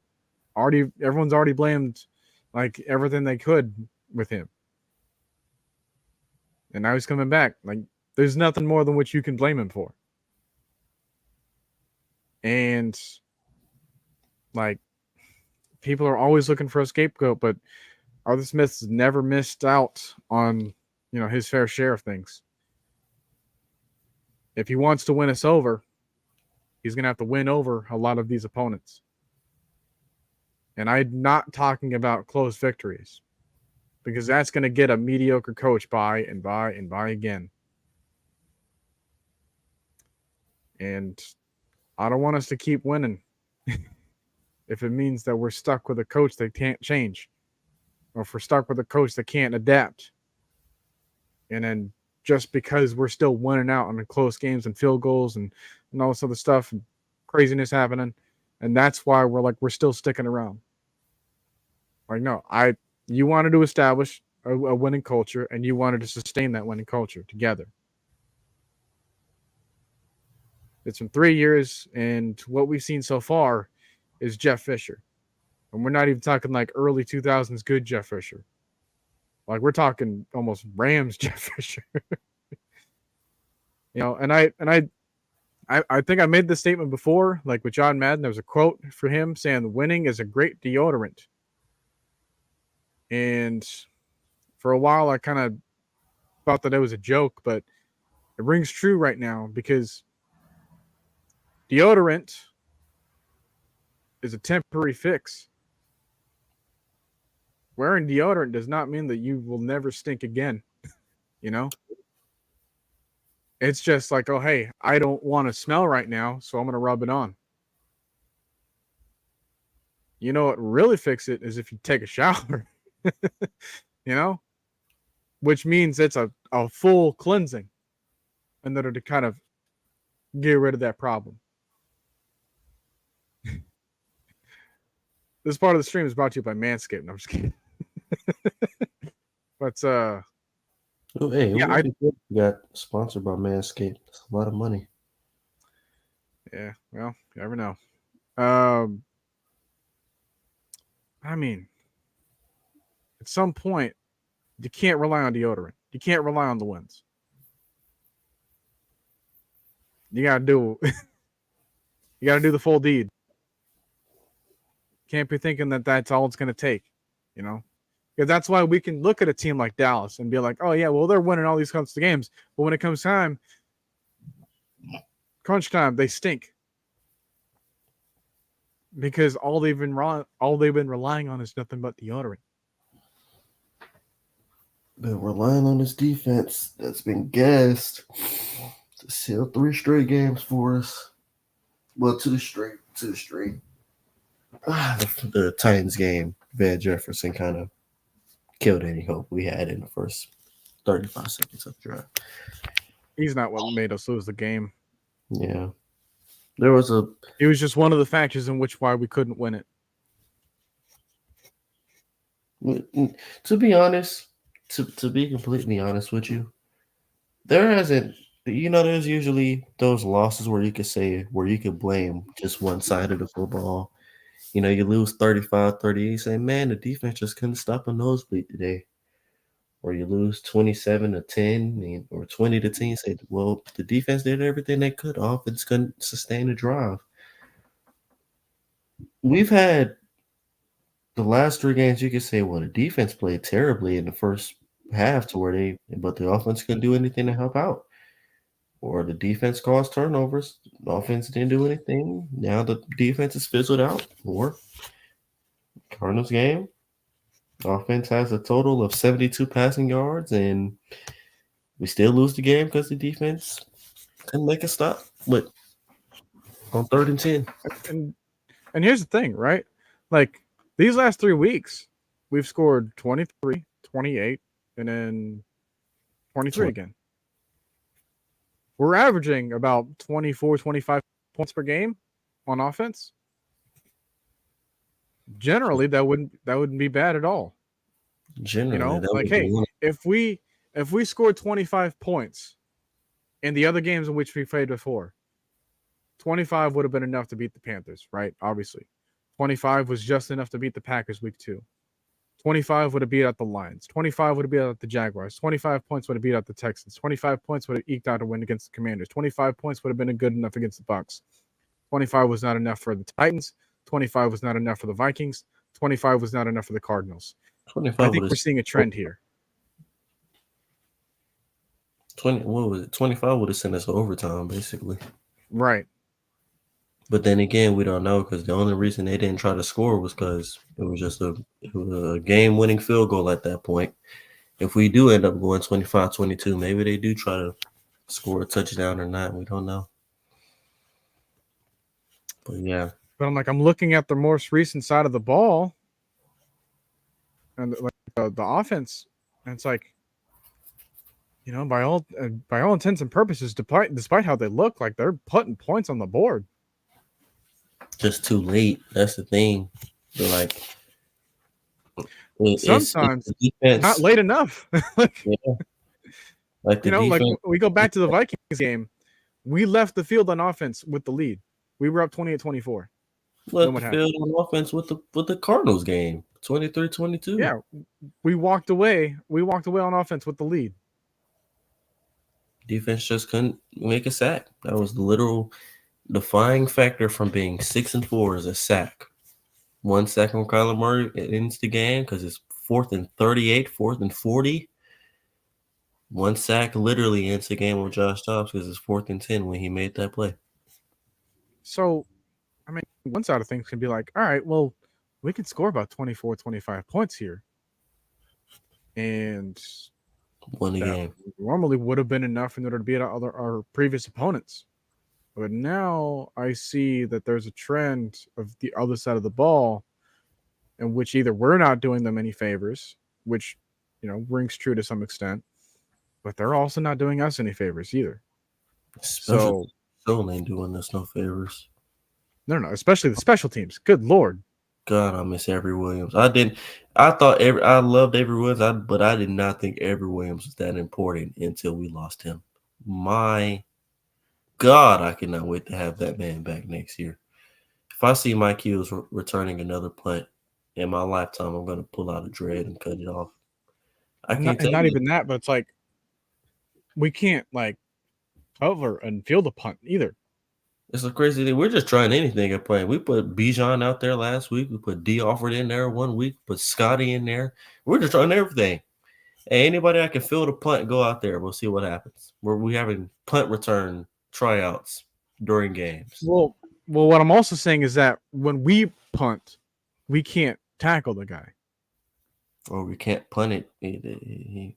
[SPEAKER 1] Everyone's already blamed like everything they could with him, and now he's coming back. Like there's nothing more than what you can blame him for, and like people are always looking for a scapegoat, but Arthur Smith's never missed out on his fair share of things. If he wants to win us over, he's gonna have to win over a lot of these opponents. And I'm not talking about close victories, because that's going to get a mediocre coach by and by and by again. And I don't want us to keep winning if it means that we're stuck with a coach that can't change, or if we're stuck with a coach that can't adapt. And then just because we're still winning out on the close games and field goals and all this other stuff and craziness happening, and that's why we're still sticking around. Like, no, you wanted to establish a winning culture, and you wanted to sustain that winning culture together. It's been 3 years, and what we've seen so far is Jeff Fisher. And we're not even talking like early 2000s good Jeff Fisher. Like we're talking almost Rams Jeff Fisher. And I think I made this statement before, like with John Madden. There was a quote for him saying, "Winning is a great deodorant." And for a while, I kind of thought that it was a joke, but it rings true right now, because deodorant is a temporary fix. Wearing deodorant does not mean that you will never stink again. It's just like, oh, hey, I don't want to smell right now, so I'm going to rub it on. What really fix it is if you take a shower, which means it's a full cleansing in order to kind of get rid of that problem. This part of the stream is brought to you by Manscaped. No, I'm just kidding. But
[SPEAKER 2] Oh, hey,
[SPEAKER 1] yeah,
[SPEAKER 2] we got sponsored by Manscaped. That's a lot of money.
[SPEAKER 1] Yeah, well, you never know. I mean, at some point, you can't rely on deodorant. You can't rely on the wins. You gotta do the full deed. Can't be thinking that that's all it's gonna take, Because that's why we can look at a team like Dallas and be like, oh yeah, well, they're winning all these kinds of games, but when it comes time, crunch time, they stink. Because all they've been relying on is nothing but deodorant.
[SPEAKER 2] Been relying on this defense that's been gassed to seal 3 straight games for us. Well, 2 straight. The Titans game, Van Jefferson kind of killed any hope we had in the first 35 seconds of the drive.
[SPEAKER 1] He's not what made us lose the game.
[SPEAKER 2] Yeah.
[SPEAKER 1] He was just one of the factors in why we couldn't win it.
[SPEAKER 2] To be honest, to be completely honest with you, there's usually those losses where you could blame just one side of the football. You lose 35-38, you say, man, the defense just couldn't stop a nosebleed today. Or you lose 27-10 or 20-10, you say, well, the defense did everything they could. Offense couldn't sustain the drive. We've had the last 3 games, you could say, well, the defense played terribly in the first half to where but the offense couldn't do anything to help out. Or the defense caused turnovers. The offense didn't do anything. Now the defense is fizzled out. Or Cardinals game, offense has a total of 72 passing yards, and we still lose the game because the defense couldn't make a stop. But on 3rd and 10.
[SPEAKER 1] And here's the thing, right? Like these last 3 weeks, we've scored 23, 28, and then 23 again. We're averaging about 24, 25 points per game on offense. Generally, that wouldn't be bad at all.
[SPEAKER 2] Generally,
[SPEAKER 1] like, hey, if we scored 25 points in the other games in which we played before, 25 would have been enough to beat the Panthers, right? Obviously. 25 was just enough to beat the Packers week 2. 25 would have beat out the Lions. 25 would have beat out the Jaguars. 25 points would have beat out the Texans. 25 points would have eked out a win against the Commanders. 25 points would have been good enough against the Bucs. 25 was not enough for the Titans. 25 was not enough for the Vikings. 25 was not enough for the Cardinals.
[SPEAKER 2] 25
[SPEAKER 1] I think we're seeing a trend here.
[SPEAKER 2] 25 would have sent us to overtime, basically.
[SPEAKER 1] Right.
[SPEAKER 2] But then again, we don't know because the only reason they didn't try to score was because it was just a game-winning field goal at that point. If we do end up going 25-22, maybe they do try to score a touchdown or not. We don't know. But yeah.
[SPEAKER 1] But I'm looking at the most recent side of the ball and the offense, and it's like, by all intents and purposes, despite how they look, like they're putting points on the board.
[SPEAKER 2] Just too late. That's the thing. They're like,
[SPEAKER 1] sometimes not late enough.
[SPEAKER 2] Like
[SPEAKER 1] we go back to the Vikings game. We left the field on offense with the lead. We were up 28-24.
[SPEAKER 2] Left the field on offense with the Cardinals game, 23-22.
[SPEAKER 1] Yeah, we walked away. We walked away on offense with the lead.
[SPEAKER 2] Defense just couldn't make a sack. That was the literal defying factor from being 6-4 is a sack. 1 sack on Kyler Murray, it ends the game because it's 4th and 38, 4th and 40. 1 sack literally ends the game on Josh Dobbs because it's 4th and 10 when he made that play.
[SPEAKER 1] So, one side of things can be like, all right, well, we can score about 24, 25 points here. And
[SPEAKER 2] won the game.
[SPEAKER 1] Normally would have been enough in order to beat our previous opponents. But now I see that there's a trend of the other side of the ball in which either we're not doing them any favors, which, rings true to some extent, but they're also not doing us any favors either.
[SPEAKER 2] Still ain't doing us no favors.
[SPEAKER 1] No, especially the special teams. Good Lord.
[SPEAKER 2] God, I miss Avery Williams. I loved Avery Williams, but I did not think Avery Williams was that important until we lost him. My God, I cannot wait to have that man back next year. If I see Mike Hughes returning another punt in my lifetime, I'm going to pull out a dread and cut it off.
[SPEAKER 1] Not even that, but it's like we can't cover and field a punt either.
[SPEAKER 2] It's a crazy thing. We're just trying anything at playing. We put Bijan out there last week. We put D Offord in there 1 week. Put Scotty in there. We're just trying everything. Hey, anybody that can field a punt, go out there. We'll see what happens. We're having punt return tryouts during games.
[SPEAKER 1] Well, what I'm also saying is that when we punt, we can't tackle the guy.
[SPEAKER 2] Or we can't punt it. He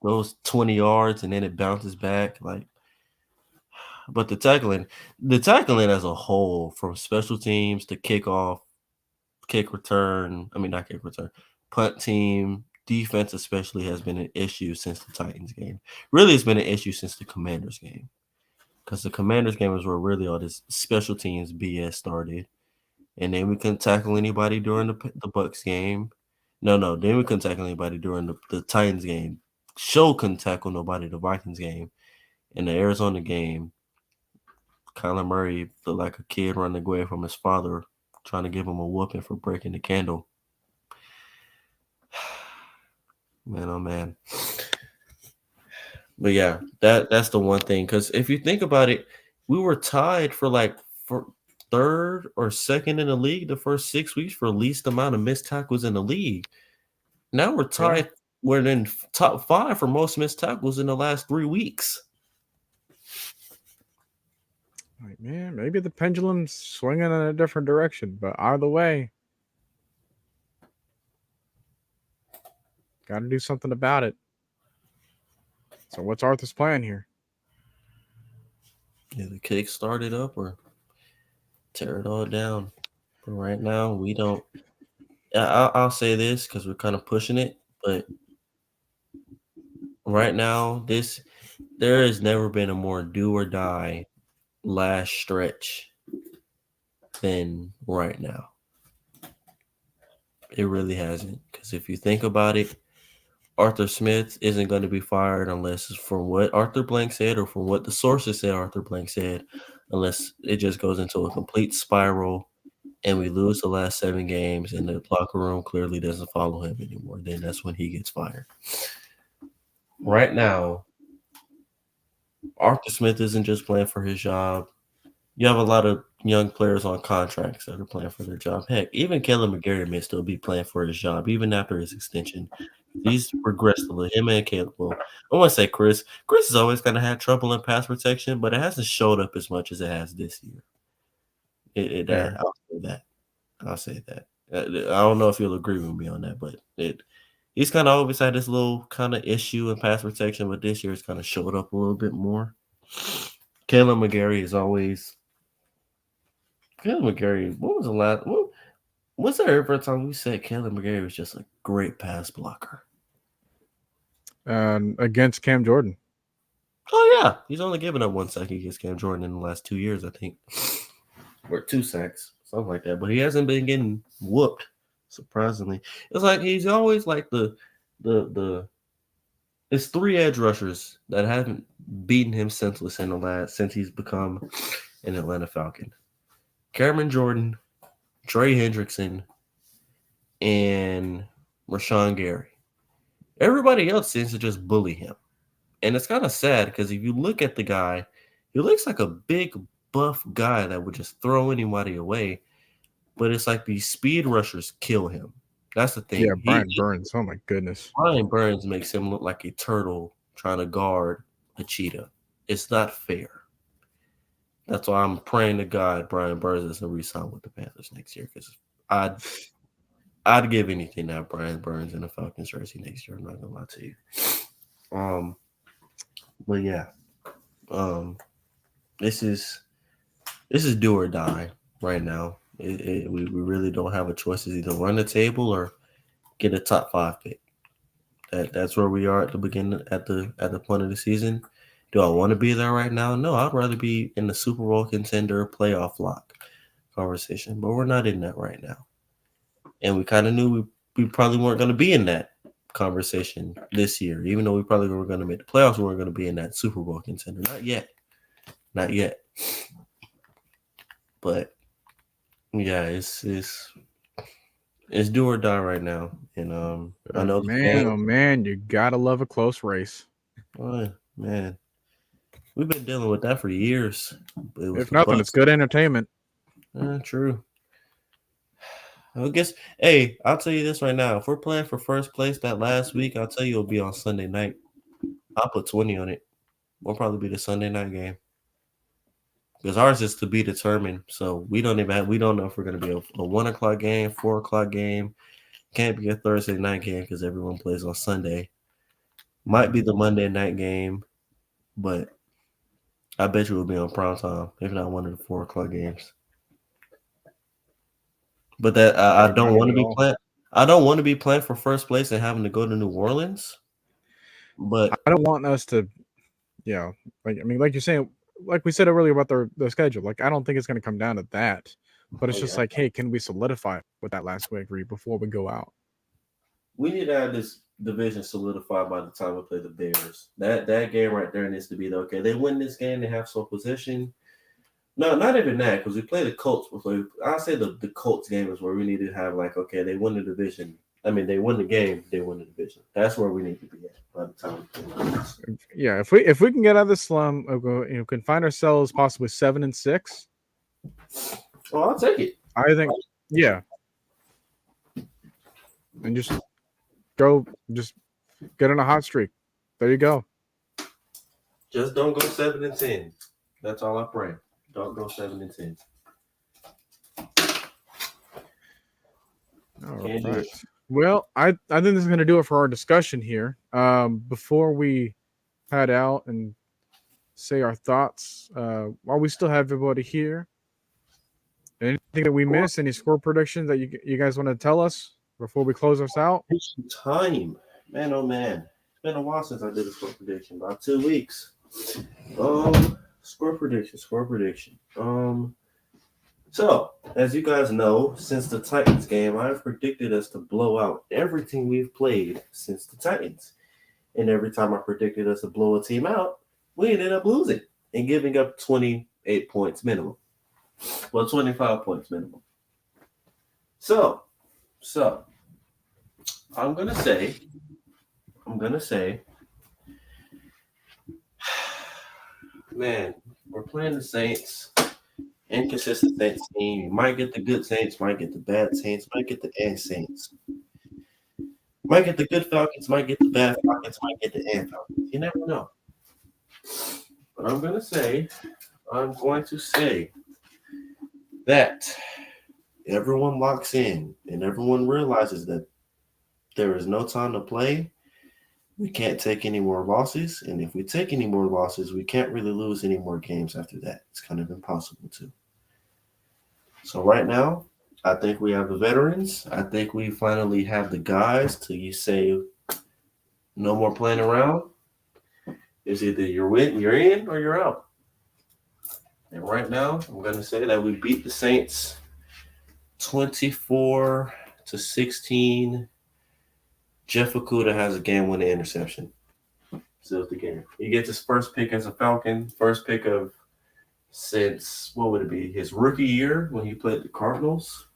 [SPEAKER 2] goes 20 yards and then it bounces back. But the tackling as a whole, from special teams to kickoff, punt team, defense especially, has been an issue since the Titans game. Really, it's been an issue since the Commanders game. Because the Commanders game is where really all this special teams BS started. And then we couldn't tackle anybody during the Bucs game. No. Then we couldn't tackle anybody during the Titans game. Show couldn't tackle nobody the Vikings game. In the Arizona game, Kyler Murray looked like a kid running away from his father, trying to give him a whooping for breaking the candle. Man, oh man. But yeah, that's the one thing. Because if you think about it, we were tied for 3rd or 2nd in the league the first 6 weeks for least amount of missed tackles in the league. Now we're tied we're in top 5 for most missed tackles in the last 3 weeks.
[SPEAKER 1] Like, man, maybe the pendulum's swinging in a different direction, but either way, got to do something about it. So what's Arthur's plan here?
[SPEAKER 2] Either kick start it up or tear it all down. But right now, we don't. I'll say this because we're kind of pushing it, but right now, there has never been a more do or die last stretch than right now. It really hasn't. Because if you think about it, Arthur Smith isn't going to be fired unless it's from what Arthur Blank said or from what the sources said Arthur Blank said, unless it just goes into a complete spiral and we lose the last 7 games and the locker room clearly doesn't follow him anymore. Then that's when he gets fired. Right now, Arthur Smith isn't just playing for his job. You have a lot of young players on contracts that are playing for their job. Heck, even Caleb McGarry may still be playing for his job, even after his extension. He's regressed a little. Him and Caleb. Well, I want to say Chris. Chris has always kind of had trouble in pass protection, but it hasn't showed up as much as it has this year. I'll say that. I'll say that. I don't know if you'll agree with me on that, but he's kind of always had this little kind of issue in pass protection, but this year it's kind of showed up a little bit more. Caleb McGarry is always. Caleb McGarry, what was the last? What's the ever time we said Caleb McGarry was just a great pass blocker?
[SPEAKER 1] Against Cam Jordan.
[SPEAKER 2] Oh yeah, he's only given up 1 sack against Cam Jordan in the last 2 years, I think, or 2 sacks, something like that. But he hasn't been getting whooped. Surprisingly, it's like he's always like the. It's 3 edge rushers that haven't beaten him senseless since he's become an Atlanta Falcon. Cameron Jordan, Trey Hendrickson, and Rashawn Gary. Everybody else seems to just bully him. And it's kind of sad because if you look at the guy, he looks like a big, buff guy that would just throw anybody away. But it's like these speed rushers kill him. That's the thing.
[SPEAKER 1] Yeah, Brian Burns. Oh, my goodness.
[SPEAKER 2] Brian Burns makes him look like a turtle trying to guard a cheetah. It's not fair. That's why I'm praying to God Brian Burns doesn't re-sign with the Panthers next year because I'd give anything to have Brian Burns in a Falcons jersey next year. I'm not gonna lie to you. But yeah, this is do or die right now. We really don't have a choice. It's either run the table or get a top 5 pick. That's where we are at the beginning, at the point of the season. Do I want to be there right now? No, I'd rather be in the Super Bowl contender playoff lock conversation, but we're not in that right now. And we kind of knew we probably weren't going to be in that conversation this year, even though we probably were going to make the playoffs. We weren't going to be in that Super Bowl contender. Not yet. But yeah, it's do or die right now. And I know
[SPEAKER 1] man, you gotta love a close race.
[SPEAKER 2] Oh man, we've been dealing with that for years.
[SPEAKER 1] If nothing, it's good entertainment.
[SPEAKER 2] True. I guess. Hey, I'll tell you this right now. If we're playing for first place that last week, I'll tell you it'll be on Sunday night. I'll put 20 on it. We'll probably be the Sunday night game. Because ours is to be determined. So we don't know if we're going to be a 1 o'clock game, 4 o'clock game. Can't be a Thursday night game because everyone plays on Sunday. Might be the Monday night game, but I bet you will be on prime time, if not one of the 4 o'clock games. But that I don't want to be playing. I don't want to be playing for first place and having to go to New Orleans. But
[SPEAKER 1] I don't want us to, like you're saying, like we said earlier about the schedule. Like I don't think it's going to come down to that, but it's just like, hey, can we solidify with that last week before we go out?
[SPEAKER 2] We need to have this division solidified by the time we play the Bears. That game right there needs to be okay. They win this game, they have some position. No, not even that, because we play the Colts before. I'll say the Colts game is where we need to have they win the division. I mean, they win the game, they win the division. That's where we need to be at by the time.
[SPEAKER 1] Yeah, if we can get out of the slum, can find ourselves possibly 7-6.
[SPEAKER 2] Oh, I'll take it.
[SPEAKER 1] I think, yeah, and just go, Get on a hot streak. There you go.
[SPEAKER 2] Just don't go 7-10. That's all I pray. Don't go 7-10.
[SPEAKER 1] All
[SPEAKER 2] Can't do
[SPEAKER 1] right.
[SPEAKER 2] it.
[SPEAKER 1] Well, I think this is going to do it for our discussion here. Before we head out and say our thoughts, while we still have everybody here, anything that we missed, any score predictions that you guys want to tell us before we close us out?
[SPEAKER 2] Time. Man, oh man. It's been a while since I did a score prediction. About 2 weeks. Score prediction. So, as you guys know, since the Titans game, I've predicted us to blow out everything we've played since the Titans. And every time I predicted us to blow a team out, we ended up losing and giving up 28 points minimum. Well, 25 points minimum. So, I'm gonna say, man, we're playing the Saints. Inconsistent Saints team. You might get the good Saints, might get the bad Saints, might get the ant Saints. Might get the good Falcons, might get the bad Falcons, might get the ant Falcons. You never know. But I'm going to say that everyone locks in and everyone realizes that there is no time to play. We can't take any more losses. And if we take any more losses, we can't really lose any more games after that. It's kind of impossible to. So right now, I think we have the veterans. I think we finally have the guys to you say no more playing around. It's either you're in or you're out. And right now, I'm going to say that we beat the Saints 24-16. Jeff Okudah has a game-winning interception. Seals the game. He gets his first pick as a Falcon, first pick of since, what would it be, his rookie year when he played the Cardinals.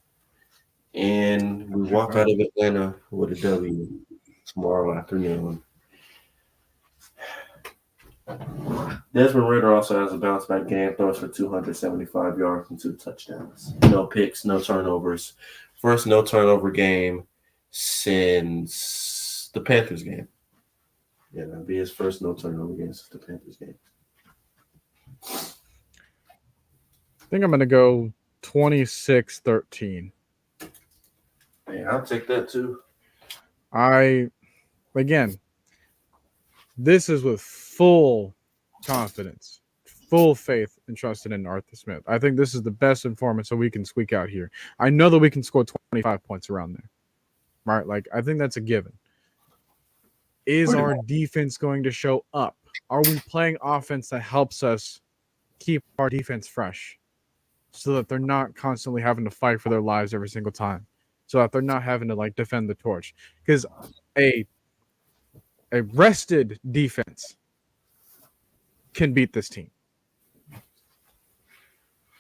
[SPEAKER 2] And we walk out of Atlanta with a W tomorrow afternoon. Desmond Ridder also has a bounce-back game, throws for 275 yards and 2 touchdowns. No picks, no turnovers. First no-turnover game since the Panthers game. Yeah, that'd be his first no-turnover game since the Panthers game.
[SPEAKER 1] I think I'm going to go 26-13.
[SPEAKER 2] Yeah, I'll take that too.
[SPEAKER 1] Again, this is with full confidence, full faith and trusting in Arthur Smith. I think this is the best informant so we can squeak out here. I know that we can score 25 points around there. Right? Like, I think that's a given. Is our defense going to show up? Are we playing offense that helps us keep our defense fresh so that they're not constantly having to fight for their lives every single time? So that they're not having to like defend the torch. Because a rested defense can beat this team.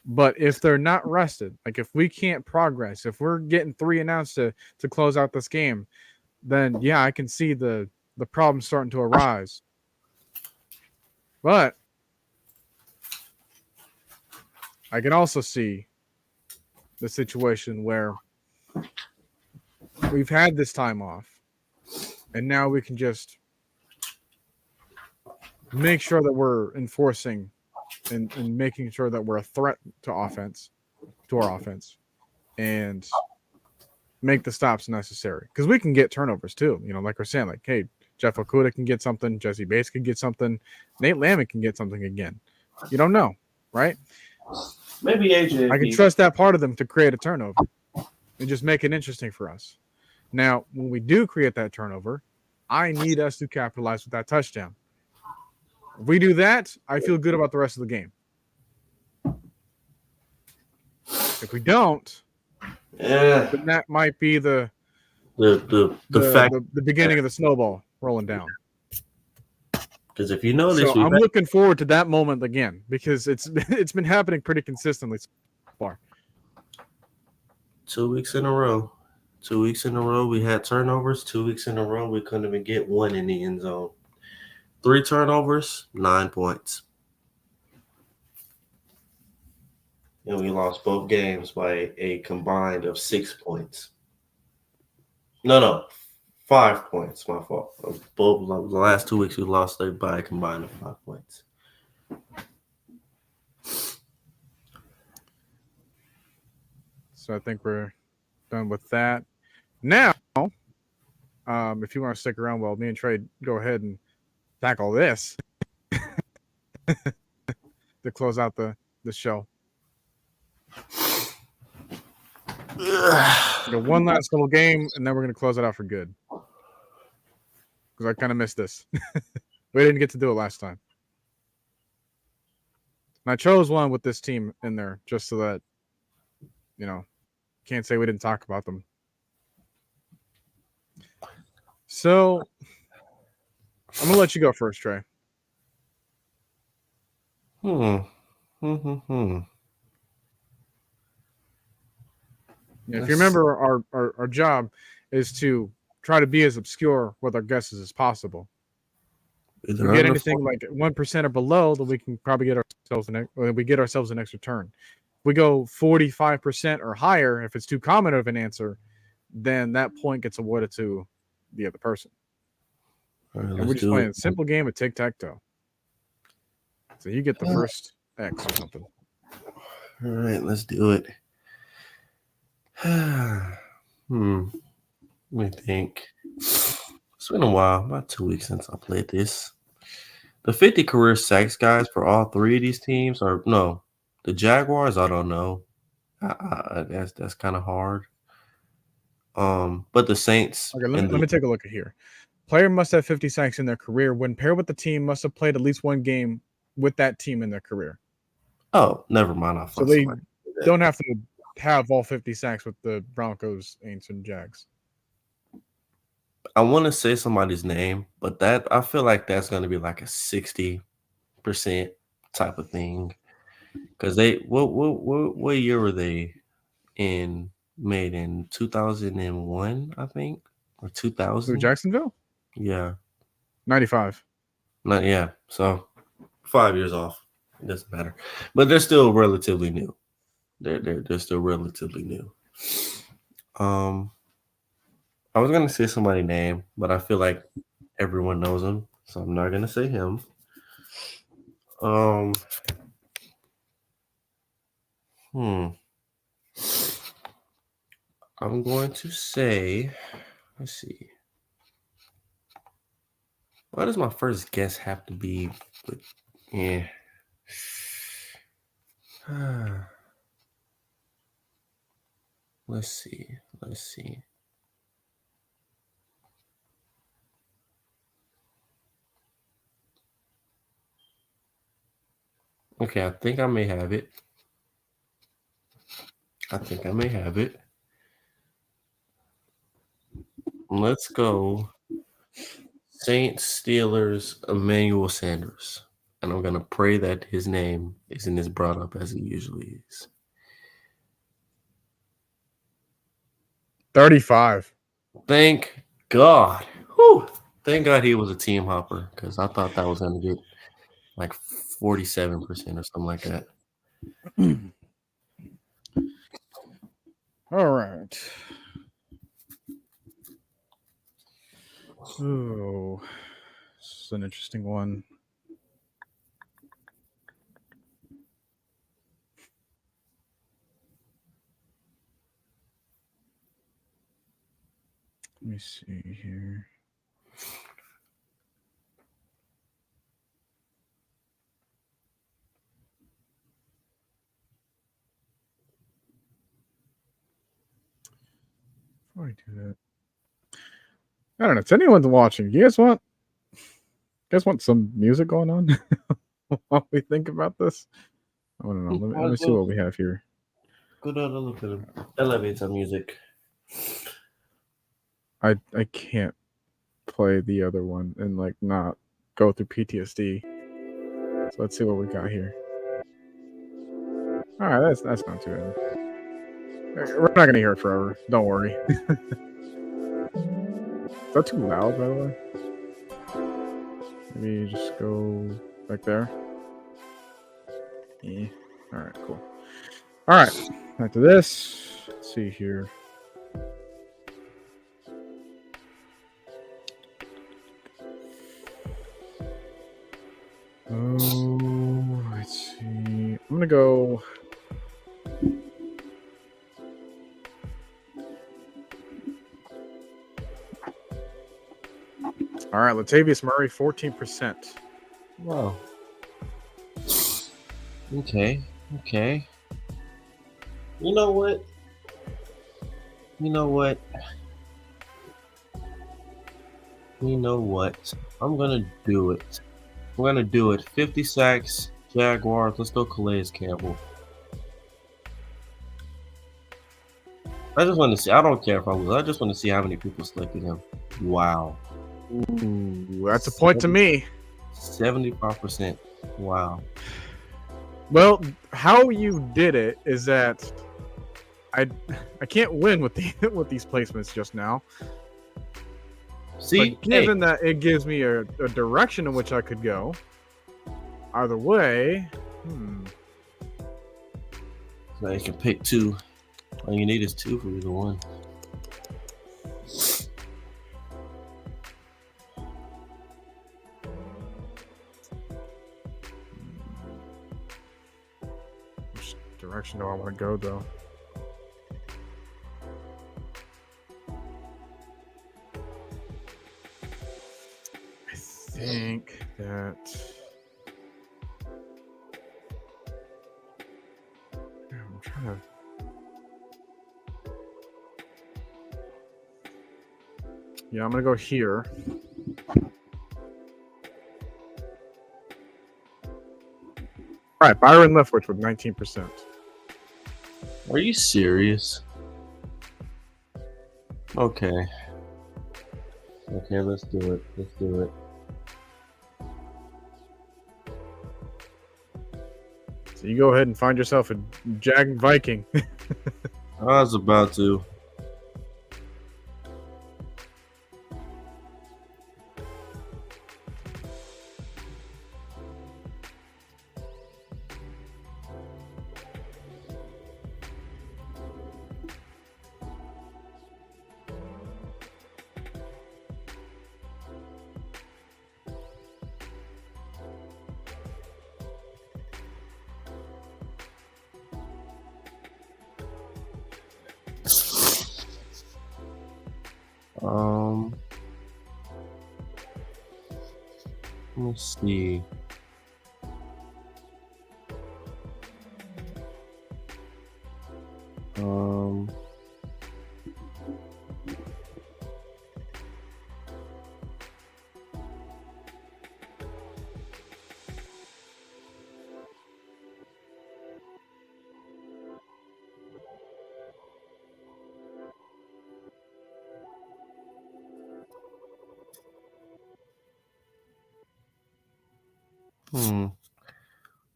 [SPEAKER 1] But if they're not rested, like if we can't progress, if we're getting 3 and outs to close out this game, then yeah, I can see the problem starting to arise. But I can also see the situation where we've had this time off and now we can just make sure that we're enforcing and making sure that we're a threat to our offense, and make the stops necessary. Because we can get turnovers too. You know, like we're saying, like, hey, Jeff Okudah can get something, Jesse Bates can get something, Nate Lamont can get something again. You don't know, right?
[SPEAKER 2] Maybe AJ.
[SPEAKER 1] I can trust that part of them to create a turnover and just make it interesting for us. Now, when we do create that turnover, I need us to capitalize with that touchdown. If we do that, I feel good about the rest of the game. If we don't, then that might be the beginning of the snowball rolling down.
[SPEAKER 2] Because if you notice,
[SPEAKER 1] so I'm looking forward to that moment again because it's been happening pretty consistently so far.
[SPEAKER 2] 2 weeks in a row. 2 weeks in a row, we had turnovers. 2 weeks in a row, we couldn't even get one in the end zone. 3 turnovers, 9 points. And we lost both games by a combined of 6 points. No. 5 points. My fault. Both the last 2 weeks we lost by a combined of 5 points.
[SPEAKER 1] So I think we're done with that. Now, if you want to stick around while me and Trey go ahead and tackle this to close out the show. Go one last little game, and then we're going to close it out for good. Because I kind of missed this. We didn't get to do it last time. And I chose one with this team in there just so that, can't say we didn't talk about them. So, I'm going to let you go first, Trey.
[SPEAKER 2] If
[SPEAKER 1] you remember, our job is to try to be as obscure with our guesses as possible. If we get anything like 1% or below, then we can probably get ourselves an extra turn. If we go 45% or higher, if it's too common of an answer, then that point gets awarded to the other person. And we're just playing a simple game of tic-tac-toe. So you get the first X or something.
[SPEAKER 2] All right, let's do it. Let me think. It's been a while, about 2 weeks since I played this. The 50 career sacks guys for all three of these teams are the Jaguars. I don't know. That's kind of hard. But the Saints.
[SPEAKER 1] Okay, let me take a look at here. Player must have 50 sacks in their career. When paired with the team, must have played at least one game with that team in their career.
[SPEAKER 2] Oh, never mind.
[SPEAKER 1] So they don't have to have all 50 sacks with the Broncos, Aints, and Jags.
[SPEAKER 2] I want to say somebody's name, but I feel like that's going to be like a 60% type of thing. Because what year were they made in 2001, I think, or 2000?
[SPEAKER 1] Jacksonville?
[SPEAKER 2] Yeah.
[SPEAKER 1] 95.
[SPEAKER 2] Yeah. So 5 years off. It doesn't matter. But they're still relatively new. They're still relatively new. I was gonna say somebody's name, but I feel like everyone knows him, so I'm not gonna say him. I'm going to say, let's see. Why does my first guess have to be with, Let's see. Okay, I think I may have it. Let's go Saints, Steelers, Emmanuel Sanders. And I'm going to pray that his name isn't as brought up as it usually is.
[SPEAKER 1] 35.
[SPEAKER 2] Thank God. Whew. Thank God he was a team hopper, because I thought that was going to get like 47% or something like that.
[SPEAKER 1] All right. Oh, this is an interesting one. Let me see here. Before I do that, I don't know. If anyone's watching, you guys want some music going on while we think about this? I don't know. Let me see what we have here.
[SPEAKER 2] Good look at him. Elevator music.
[SPEAKER 1] I can't play the other one and like not go through PTSD. So let's see what we got here. All right, that's not too bad. We're not gonna hear it forever. Don't worry. Is that too loud, by the way? Maybe just go back there. Yeah. All right, cool. All right, back to this. Let's see here. I'm gonna go. All right, Latavius Murray, 14%.
[SPEAKER 2] Wow. Okay. You know what? I'm gonna do it. 50 sacks, Jaguars. Let's go, Calais Campbell. I just want to see. I don't care if I lose. I just want to see how many people selected him. Wow.
[SPEAKER 1] Ooh, that's a point to me.
[SPEAKER 2] 75%. Wow.
[SPEAKER 1] Well, how you did it is that I can't win with with these placements just now.
[SPEAKER 2] See,
[SPEAKER 1] but given that it gives me a direction in which I could go, either way,
[SPEAKER 2] So you can pick two. All you need is two for either one.
[SPEAKER 1] Which direction do I want to go, though? I think that... I'm trying to... Yeah, I'm going to go here. All right, Byron Leftwich with 19%.
[SPEAKER 2] Are you serious? Okay, let's do it.
[SPEAKER 1] So you go ahead and find yourself a Jag Viking.
[SPEAKER 2] I was about to. Let's see.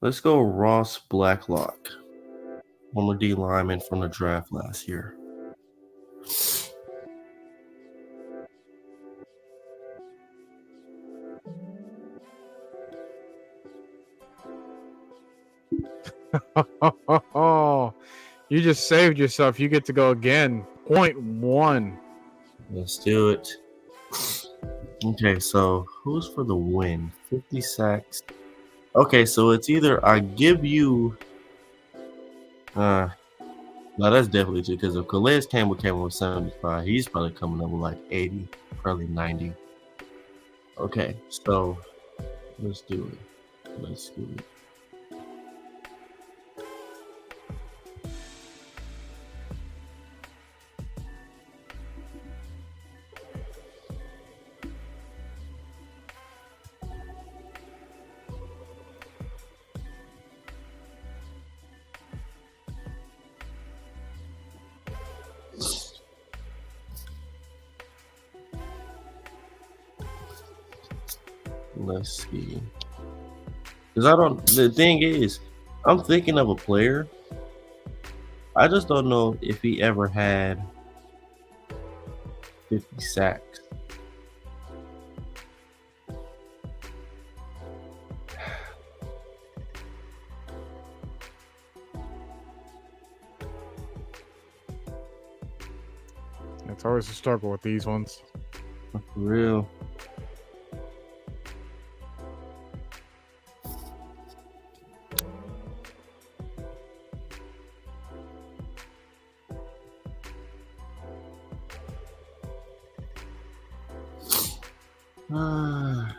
[SPEAKER 2] Let's go Ross Blacklock, former D lineman from the draft last year.
[SPEAKER 1] Oh, you just saved yourself. You get to go again. 0.1.
[SPEAKER 2] Let's do it. Okay, so who's for the win? 50 sacks. Okay, so it's either I give you. No, that's definitely true because if Calais Campbell came with 75, he's probably coming up with like 80, probably 90. Okay, so let's do it. Let's see. Because the thing is, I'm thinking of a player. I just don't know if he ever had 50 sacks.
[SPEAKER 1] It's always a struggle with these ones.
[SPEAKER 2] For real. Ah.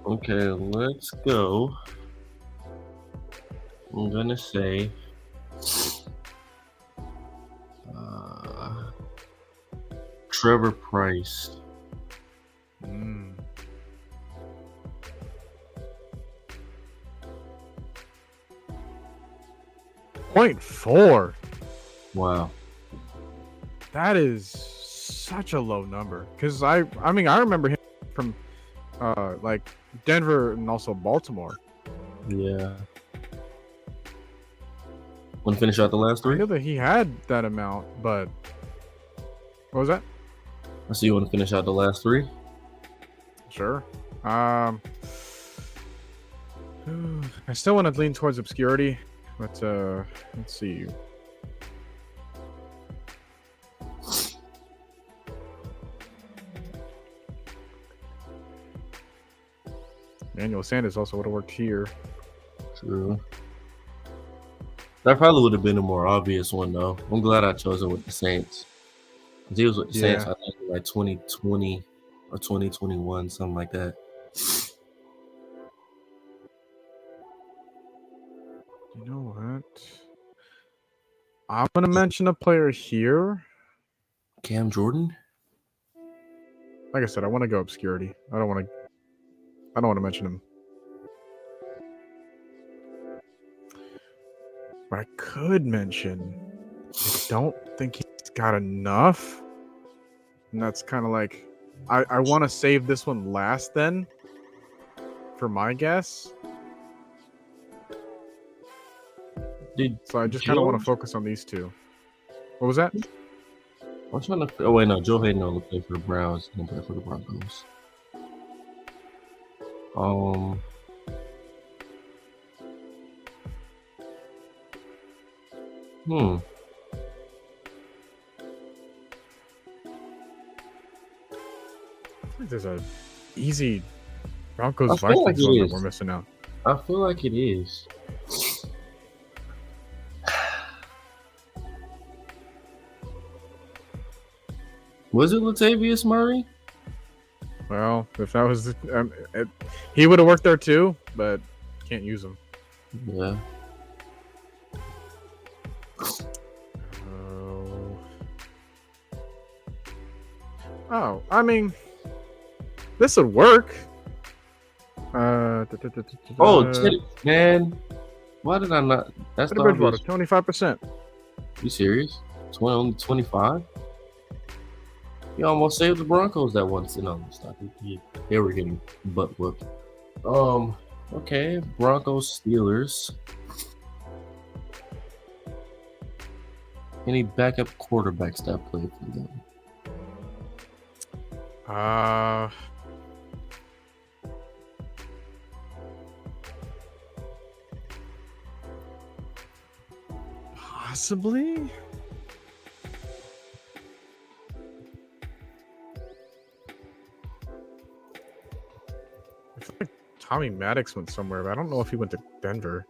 [SPEAKER 2] Okay, let's go. I'm gonna say Trevor Price.
[SPEAKER 1] Mm. .4.
[SPEAKER 2] Wow.
[SPEAKER 1] That is such a low number. Because I mean, I remember him from like Denver and also Baltimore.
[SPEAKER 2] Yeah. Want to finish out the last
[SPEAKER 1] I
[SPEAKER 2] three?
[SPEAKER 1] knew that he had that amount, but what was that?
[SPEAKER 2] I see you want to finish out the last three.
[SPEAKER 1] Sure. I still want to lean towards obscurity, but let's see. Manuel Sanders also would have worked here.
[SPEAKER 2] True. That probably would have been a more obvious one, though. I'm glad I chose it with the Saints. He was with the Saints, I think, like 2020 or 2021, something like that.
[SPEAKER 1] You know what? I'm gonna mention a player here.
[SPEAKER 2] Cam Jordan?
[SPEAKER 1] Like I said, I want to go obscurity. I don't want to mention him. But I could mention. I don't think he's got enough. And that's kind of like I want to save this one last then for my guess. So I just kind of want to focus on these two. What was that?
[SPEAKER 2] I'm trying to. Oh wait, no. Joe Hayden only played for the Browns. He didn't play for the Broncos.
[SPEAKER 1] I think there's a easy Broncos
[SPEAKER 2] I feel like
[SPEAKER 1] Vikings one
[SPEAKER 2] it
[SPEAKER 1] that
[SPEAKER 2] is.
[SPEAKER 1] we're missing out.
[SPEAKER 2] I feel like it is. Was it Latavius Murray?
[SPEAKER 1] Well, if that was, he would have worked there too, but can't use him.
[SPEAKER 2] Yeah.
[SPEAKER 1] Oh, I mean, this would work.
[SPEAKER 2] Oh, man. Why did I not? That's the
[SPEAKER 1] Bridgewater,
[SPEAKER 2] obvious.
[SPEAKER 1] 25%.
[SPEAKER 2] You serious? Only 25? He almost saved the Broncos that once. No, stop. They were getting butt whooped. Okay. Broncos, Steelers. Any backup quarterbacks that played for them?
[SPEAKER 1] Possibly. I feel like Tommy Maddox went somewhere, but I don't know if he went to Denver.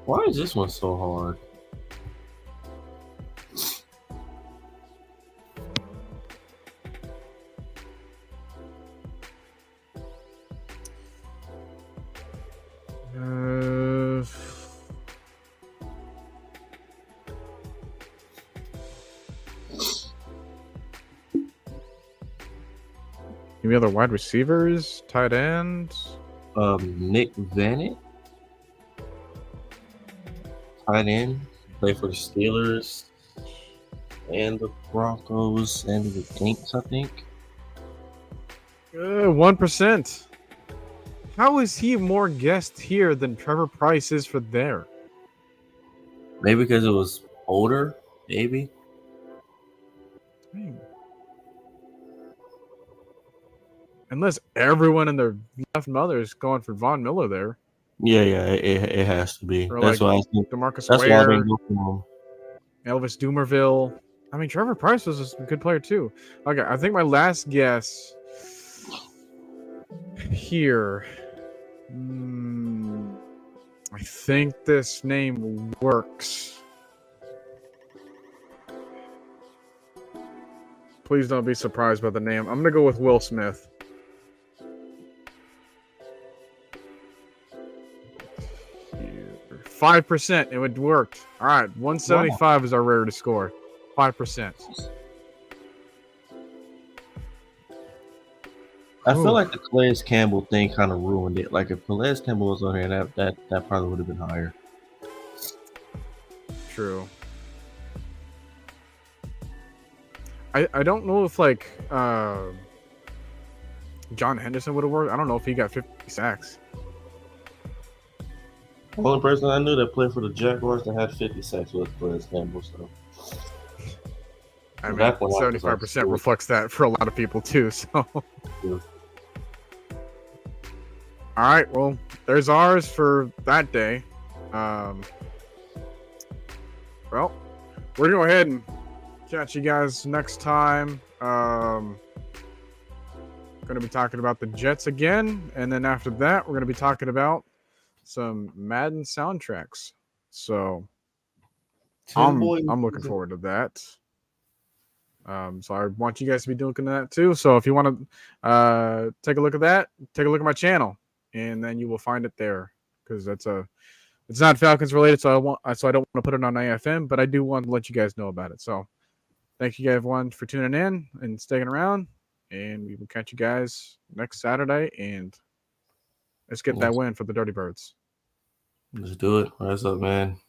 [SPEAKER 2] Why is this one so hard?
[SPEAKER 1] Any other wide receivers, tight ends?
[SPEAKER 2] Nick Vanett, tight end, played for the Steelers and the Broncos and the Saints, I think.
[SPEAKER 1] 1%. How is he more guessed here than Trevor Price is for there?
[SPEAKER 2] Maybe because it was older, maybe.
[SPEAKER 1] Dang. Unless everyone and their left mother is going for Von Miller there.
[SPEAKER 2] Yeah, it has to be.
[SPEAKER 1] Or
[SPEAKER 2] That's
[SPEAKER 1] like
[SPEAKER 2] why I think.
[SPEAKER 1] DeMarcus
[SPEAKER 2] That's why I
[SPEAKER 1] Ware,
[SPEAKER 2] didn't go for him.
[SPEAKER 1] Elvis Dumerville. I mean, Trevor Price was a good player too. Okay, I think my last guess here. I think this name works. Please don't be surprised by the name. I'm going to go with Will Smith. Here. 5%. It would work. All right. 175 is our rarity score. 5%.
[SPEAKER 2] I feel like the Calais Campbell thing kind of ruined it. Like if Calais Campbell was on here, that probably would have been higher.
[SPEAKER 1] True. I don't know if like John Henderson would have worked. I don't know if he got 50 sacks.
[SPEAKER 2] The only person I knew that played for the Jaguars that had 50 sacks was Calais Campbell. So
[SPEAKER 1] I mean, 75% reflects that for a lot of people too. So.
[SPEAKER 2] Yeah.
[SPEAKER 1] All right, well, there's ours for that day. Well, we're going to go ahead and catch you guys next time. Going to be talking about the Jets again. And then after that, we're going to be talking about some Madden soundtracks. So I'm looking forward to that. So I want you guys to be looking at that too. So if you want to take a look at that, take a look at my channel. And then you will find it there because it's not Falcons related, so I don't want to put it on AFM, but I do want to let you guys know about it. So thank you guys everyone for tuning in and sticking around, and we will catch you guys next Saturday. And let's get that win for the Dirty Birds.
[SPEAKER 2] Let's do it. What's up, man?